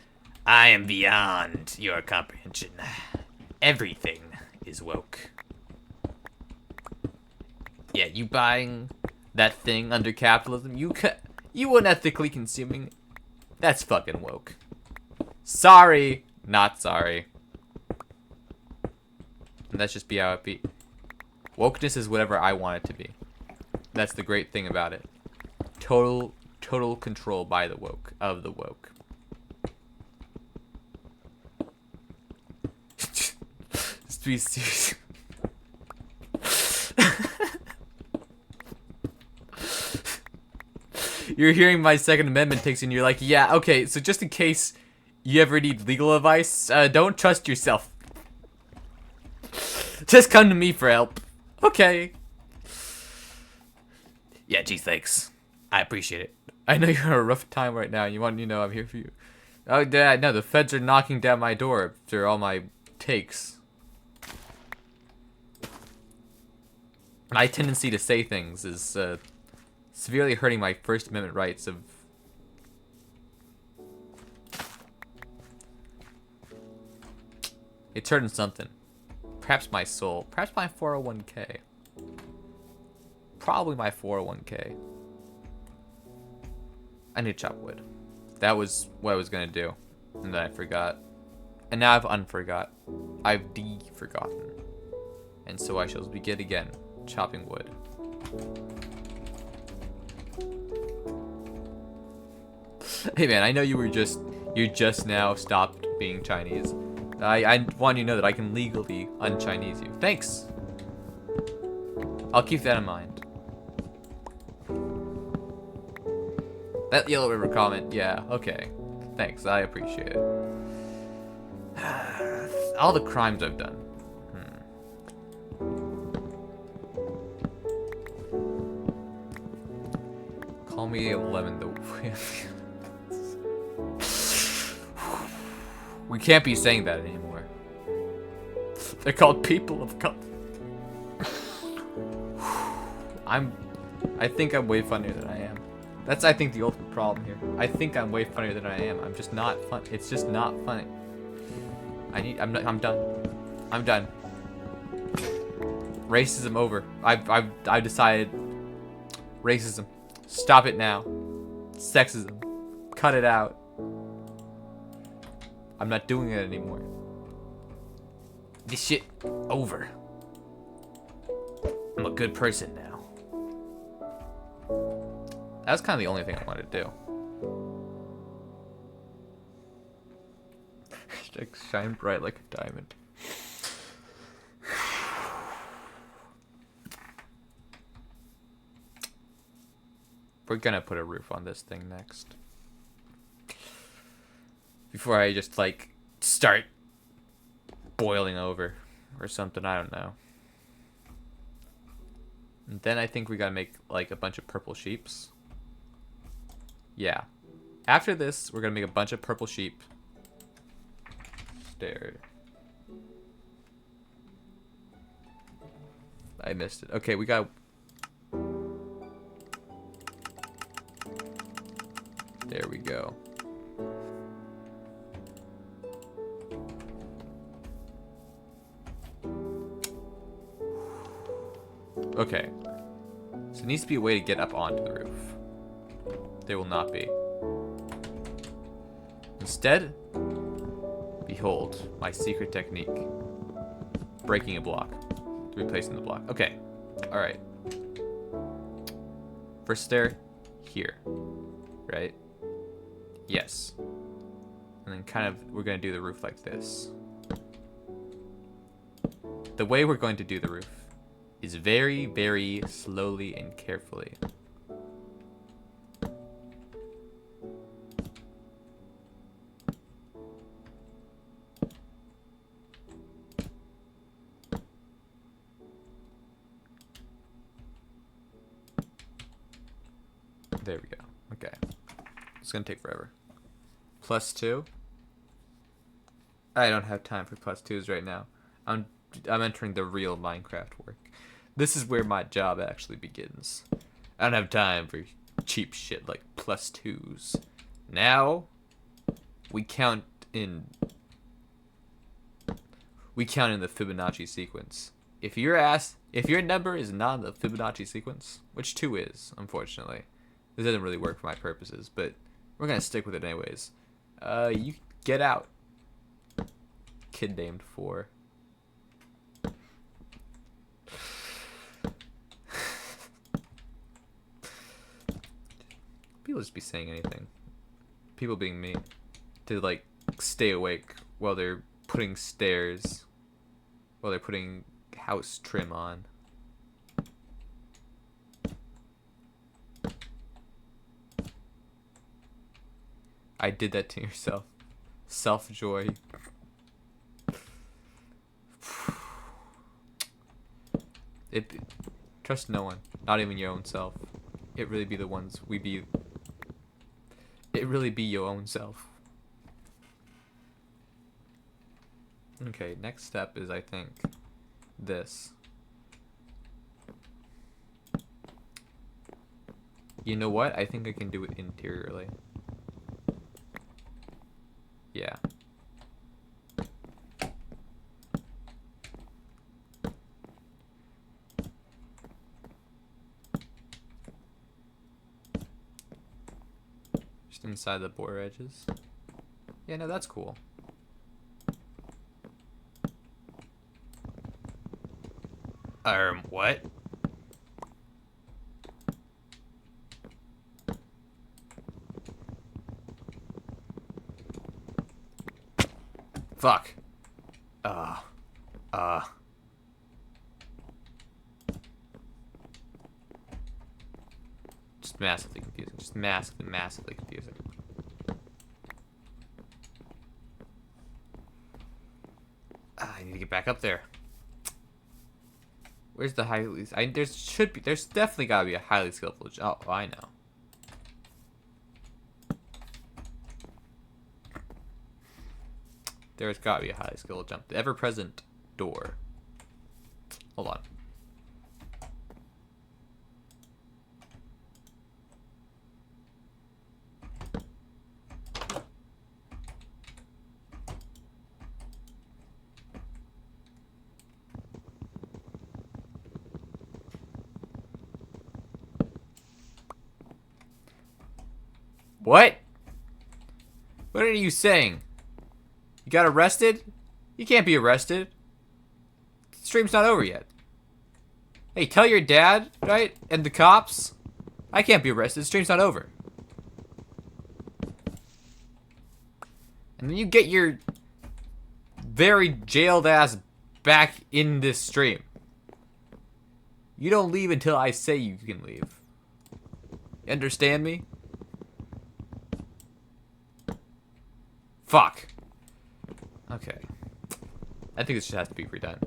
Speaker 1: I am beyond your comprehension. Everything is woke. Yeah, you buying that thing under capitalism, you unethically consuming it. That's fucking woke. Sorry, not sorry. And that's just be how it be. Wokeness is whatever I want it to be. That's the great thing about it. Total control by the woke, of the woke. Just be serious. You're hearing my Second Amendment takes and you're like, yeah, okay, so just in case you ever need legal advice, don't trust yourself. Just come to me for help. Okay. Yeah, geez, thanks. I appreciate it. I know you're in a rough time right now and you want me to know I'm here for you. Oh, Dad, no, the feds are knocking down my door after all my takes. My tendency to say things is, severely hurting my First Amendment rights of... It's hurting something. Perhaps my soul. Perhaps my 401k. Probably my 401k. I need to chop wood. That was what I was gonna do. And then I forgot. And now I've unforgot. I've de-forgotten. And so I shall begin again. Chopping wood. Hey man, I know you just now stopped being Chinese. I want you to know that I can legally un-Chinese you. Thanks! I'll keep that in mind. That Yellow River comment, yeah, okay. Thanks, I appreciate it. All the crimes I've done. Call me 11 though. We can't be saying that anymore. They're called people of color. I think I'm way funnier than I am. That's, I think, the ultimate problem here. I think I'm way funnier than I am. I'm just not fun. It's just not funny. I'm done. I'm done. Racism over. I've decided. Racism. Stop it now. Sexism. Cut it out. I'm not doing it anymore. This shit over. I'm a good person now. That was kind of the only thing I wanted to do. Shine bright like a diamond. we're gonna put a roof on this thing next. Before I just, like, start boiling over or something, I don't know. And then I think we gotta make, like, a bunch of purple sheeps. Yeah. After this, we're gonna make a bunch of purple sheep. Stair. I missed it. Okay, we got... There we go. Okay. So there needs to be a way to get up onto the roof. There will not be. Instead, behold my secret technique. Breaking a block. Replacing the block. Okay. Alright. First stair, here. Right? Yes. And then kind of, we're going to do the roof like this. The way we're going to do the roof is very, very slowly and carefully. There we go. Okay. It's gonna take forever. +2. I don't have time for +2s right now. I'm entering the real Minecraft work. This is where my job actually begins. I don't have time for cheap shit like +2s. Now we count in the Fibonacci sequence. If your number is not in the Fibonacci sequence, which 2 is, unfortunately. This doesn't really work for my purposes, but we're gonna stick with it anyways. You get out. Kid named 4. People just be saying anything. People being mean. To, like, stay awake while they're putting stairs. While they're putting house trim on. I did that to yourself. Self-joy. Trust no one. Not even your own self. It really be the ones we be. It really be your own self. Okay, next step is, I think, this. You know what? I think I can do it interiorly. Yeah. Just inside the border edges. Yeah, no, that's cool. What? Fuck. Just massively confusing. Just massively confusing. I need to get back up there. Where's the highly... There's definitely gotta be a highly skillful... Oh, I know. There's gotta be a highly skillful jump. The ever-present door. Hold on. What? What are you saying? You got arrested? You can't be arrested. The stream's not over yet. Hey, tell your dad, right? And the cops. I can't be arrested. The stream's not over. And then you get your very jailed ass back in this stream. You don't leave until I say you can leave. You understand me? Fuck. Okay. I think this just has to be redone.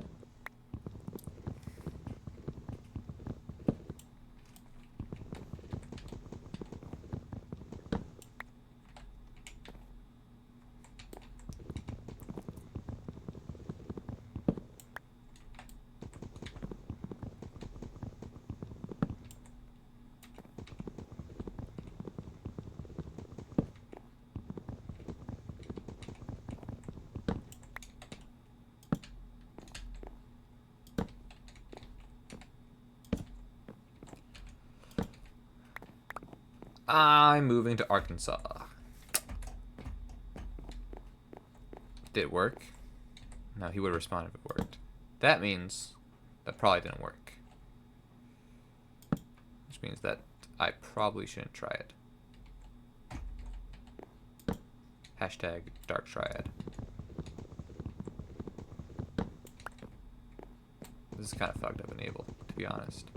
Speaker 1: I'm moving to Arkansas. Did it work? No, he would have responded if it worked. That means that probably didn't work. Which means that I probably shouldn't try it. Hashtag Dark Triad. This is kind of fucked up and able, to be honest.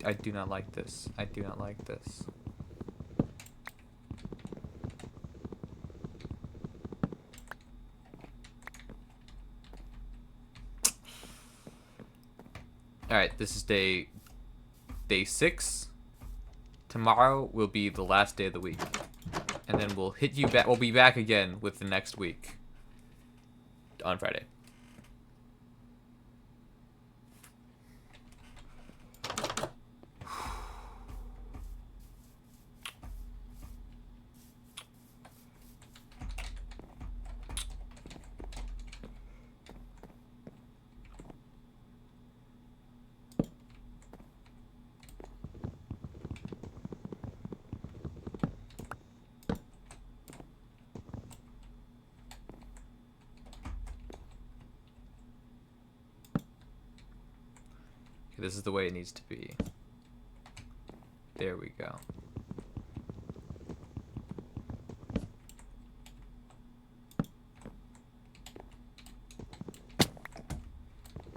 Speaker 1: I do not like this. I do not like this. Alright, this is day 6. Tomorrow will be the last day of the week. And then we'll hit you back. We'll be back again with the next week. On Friday. This is the way it needs to be. There we go.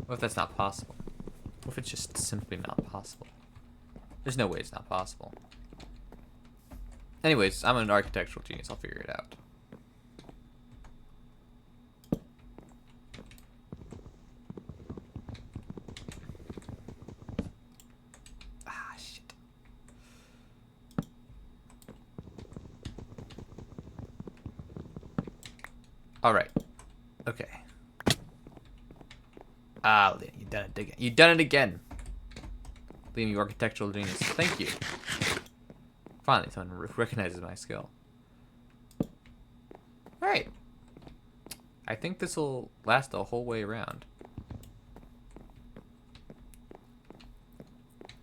Speaker 1: What if that's not possible? What if it's just simply not possible? There's no way it's not possible. Anyways, I'm an architectural genius. I'll figure it out. Alright. Okay. Ah, Liam, you done it again. You done it again. Liam, you architectural genius. Thank you. Finally, someone recognizes my skill. Alright. I think this will last the whole way around.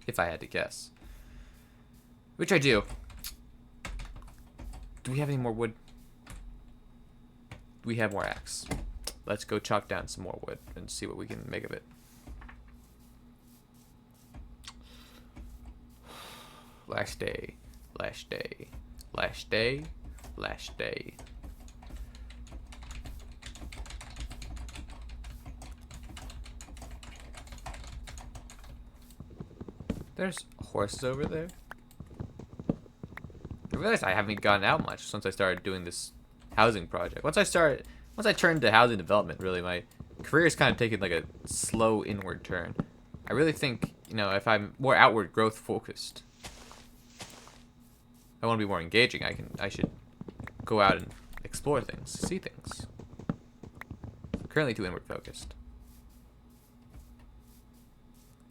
Speaker 1: If I had to guess. Which I do. Do we have any more wood? We have more axe. Let's go chop down some more wood and see what we can make of it. Last day, last day, last day, last day. There's horses over there. I realized I haven't gone out much since I started doing this housing project. Once I turned to housing development, really, my career's kind of taken like a slow inward turn. I really think, you know, if I'm more outward growth focused, I want to be more engaging. I should go out and explore things, see things. I'm currently too inward focused.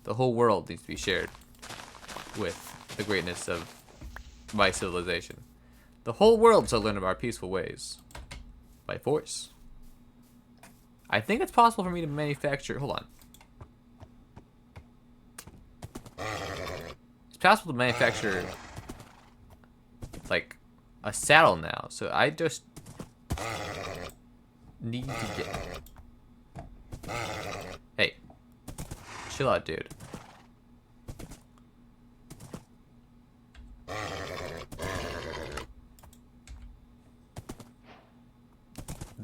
Speaker 1: The whole world needs to be shared with the greatness of my civilization. The whole world shall learn of our peaceful ways. By force. I think it's possible for me to manufacture... Hold on. It's possible to manufacture... like, a saddle now. So I just... need to get... Hey. Chill out, dude.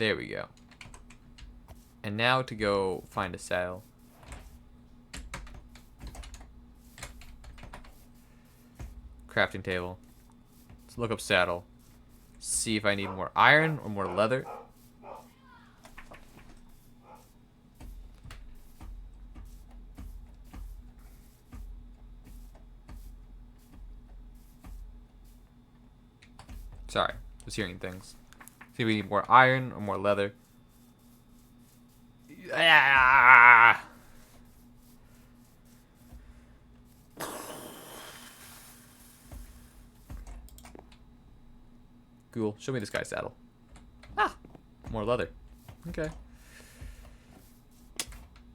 Speaker 1: There we go. And now to go find a saddle. Crafting table. Let's look up saddle. See if I need more iron or more leather. Sorry, was hearing things. See if we need more iron or more leather. Ah! Cool. Show me this guy's saddle. Ah! More leather. Okay.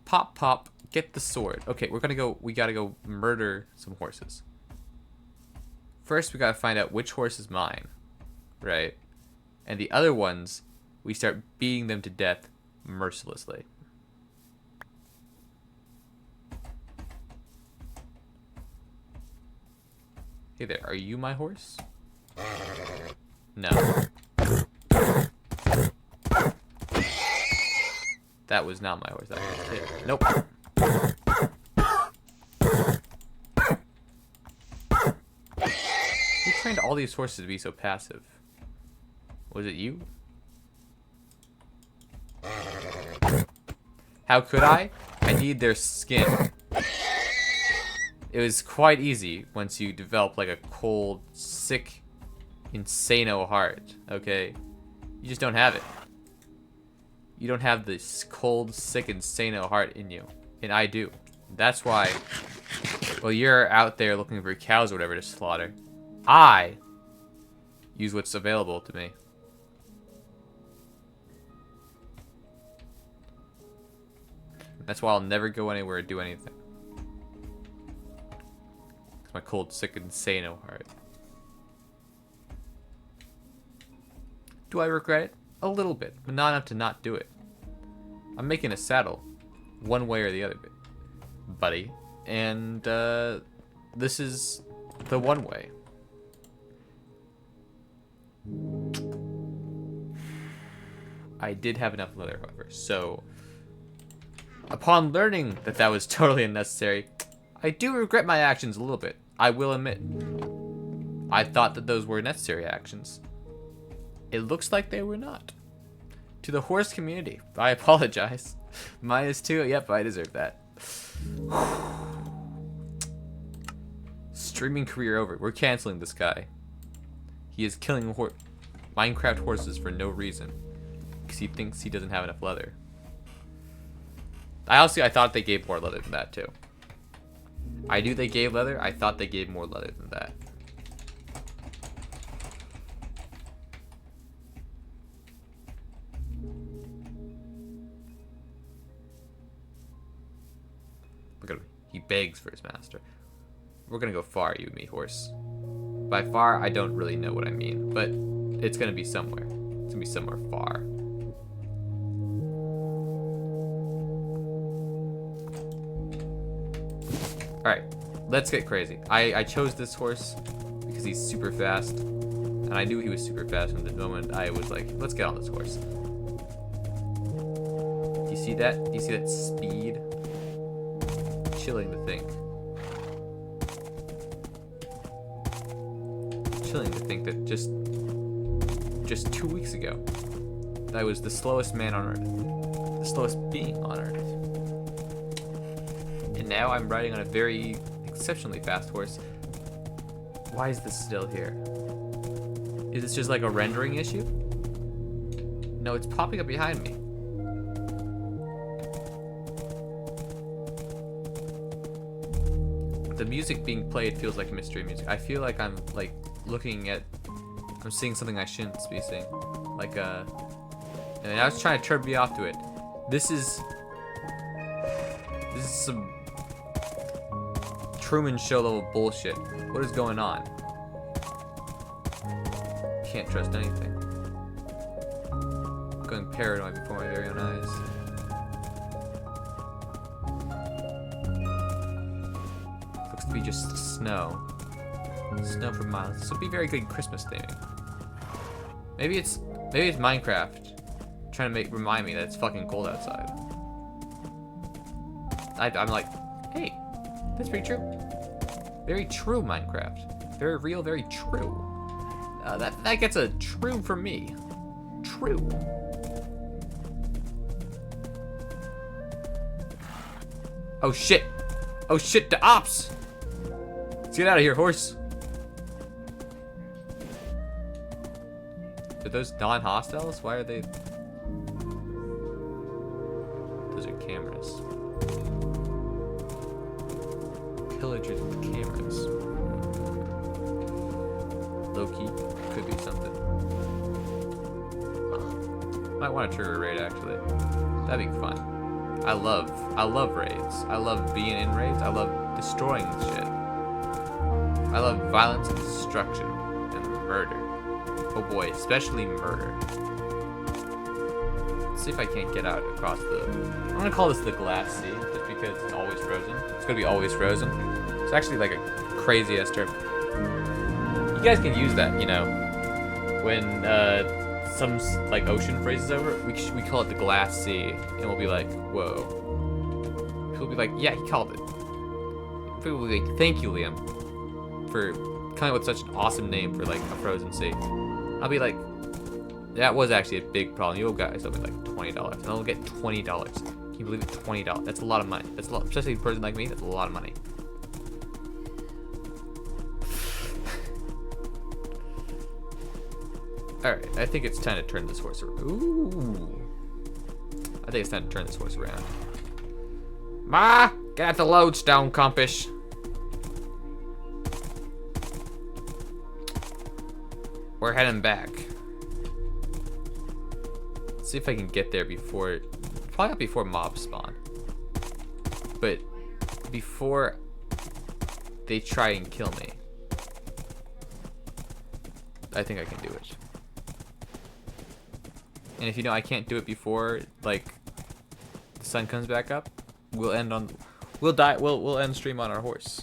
Speaker 1: Pop, pop. Get the sword. Okay, we gotta go murder some horses. First, we gotta find out which horse is mine. Right? And the other ones, we start beating them to death mercilessly. Hey there, are you my horse? No. That was not my horse. That was it. Nope. Who trained all these horses to be so passive? Was it you? How could I? I need their skin. It was quite easy once you develop like a cold, sick, insano heart, okay? You just don't have it. You don't have this cold, sick, insano heart in you. And I do. That's why, well, you're out there looking for cows or whatever to slaughter. I use what's available to me. That's why I'll never go anywhere or do anything. It's my cold, sick, insano heart. Do I regret it? A little bit, but not enough to not do it. I'm making a saddle, one way or the other, buddy. And this is the one way. I did have enough leather, however, so upon learning that that was totally unnecessary, I do regret my actions a little bit. I will admit. I thought that those were necessary actions. It looks like they were not. To the horse community, I apologize. -2, yep, I deserve that. Streaming career over. We're canceling this guy. He is killing Minecraft horses for no reason. Because he thinks he doesn't have enough leather. I thought they gave more leather than that, too. I knew they gave leather. I thought they gave more leather than that. Look at him. He begs for his master. We're gonna go far, you and me, horse. By far, I don't really know what I mean, but it's gonna be somewhere. It's gonna be somewhere far. Alright, let's get crazy. I chose this horse because he's super fast. And I knew he was super fast from the moment I was like, let's get on this horse. Do you see that? Do you see that speed? Chilling to think. Chilling to think that just 2 weeks ago, I was the slowest man on Earth. The slowest being on Earth. And now I'm riding on a very exceptionally fast horse. Why is this still here? Is this just like a rendering issue? No, it's popping up behind me. The music being played feels like mystery music. I feel like I'm like looking at, I'm seeing something I shouldn't be seeing. Like and I was trying to turn me off to it. This is some Truman Show level bullshit. What is going on? Can't trust anything. I'm going paranoid before my very own eyes. Looks to be just snow. Snow for miles. This would be very good Christmas theming. Maybe it's Minecraft trying to remind me that it's fucking cold outside. I'm like, hey, that's pretty true. Very true, Minecraft. Very real, very true. That gets a true from me. True. Oh shit. Oh shit, the ops. Let's get out of here, horse. Are those non-hostiles? Why are they? Those are cameras. Pillagers with cameras. Low-key, could be something. Might want to trigger a raid actually. That'd be fun. I love raids. I love being in raids. I love destroying shit. I love violence and destruction and murder. Oh boy, especially murder. Let's see if I can't get out across the... I'm gonna call this the glass sea, just because it's always frozen. It's gonna be always frozen. It's actually like a crazy ass term. You guys can use that, you know, when some like ocean freezes over. We call it the glass sea, and we'll be like, whoa. People will be like, yeah, he called it. People will be like, thank you, Liam, for coming up with such an awesome name for like a frozen sea. I'll be like, that was actually a big problem. You guys owe me like $20, and I'll get $20. Can you believe it? $20. That's a lot of money. That's a lot, especially a person like me. That's a lot of money. Alright, I think it's time to turn this horse around. Ooh. I think it's time to turn this horse around. Ma! Get the lodestone, compass. We're heading back. Let's see if I can get there before... Probably not before mobs spawn. But before they try and kill me. I think I can do it. And if you know I can't do it before, like, the sun comes back up, we'll end stream on our horse.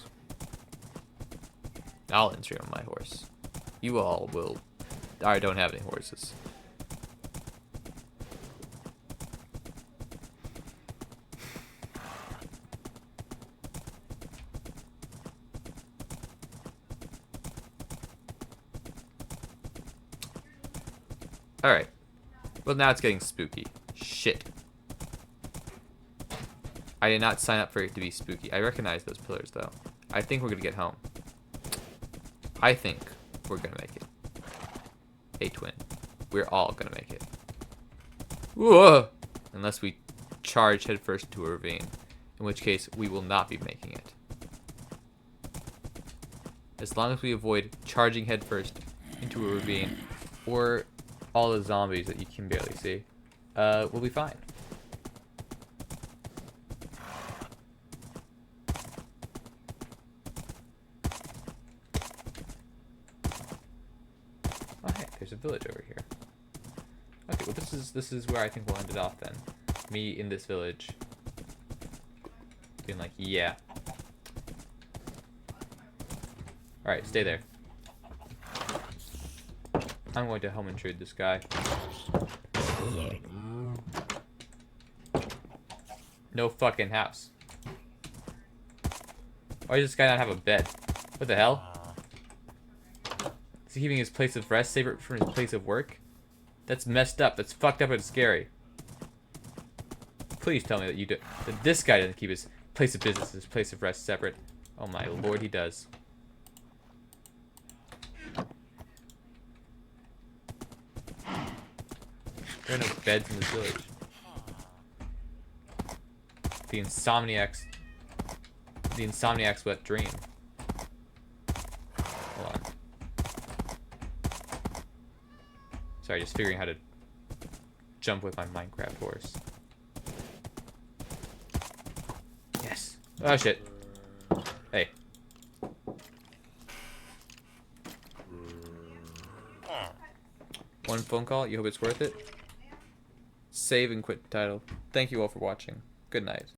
Speaker 1: I'll end stream on my horse. You all will. I don't have any horses. Alright. Well, now it's getting spooky. Shit. I did not sign up for it to be spooky. I recognize those pillars, though. I think we're gonna get home. I think we're gonna make it. Hey, twin. We're all gonna make it. Whoa! Unless we charge headfirst into a ravine. In which case, we will not be making it. As long as we avoid charging headfirst into a ravine, or all the zombies that you can barely see, we'll be fine. Oh hey, there's a village over here. Okay, well this is where I think we'll end it off then. Me in this village, being like, yeah. All right, stay there. I'm going to home intrude this guy. No fucking house. Why does this guy not have a bed? What the hell? Is he keeping his place of rest separate from his place of work? That's messed up. That's fucked up and scary. Please tell me that that this guy doesn't keep his place of business, his place of rest separate. Oh my lord, he does. There are no beds in this village. The insomniac's wet dream. Hold on. Sorry, just figuring how to jump with my Minecraft horse. Yes. Oh shit. Hey. One phone call. You hope it's worth it? Save and quit title. Thank you all for watching. Good night.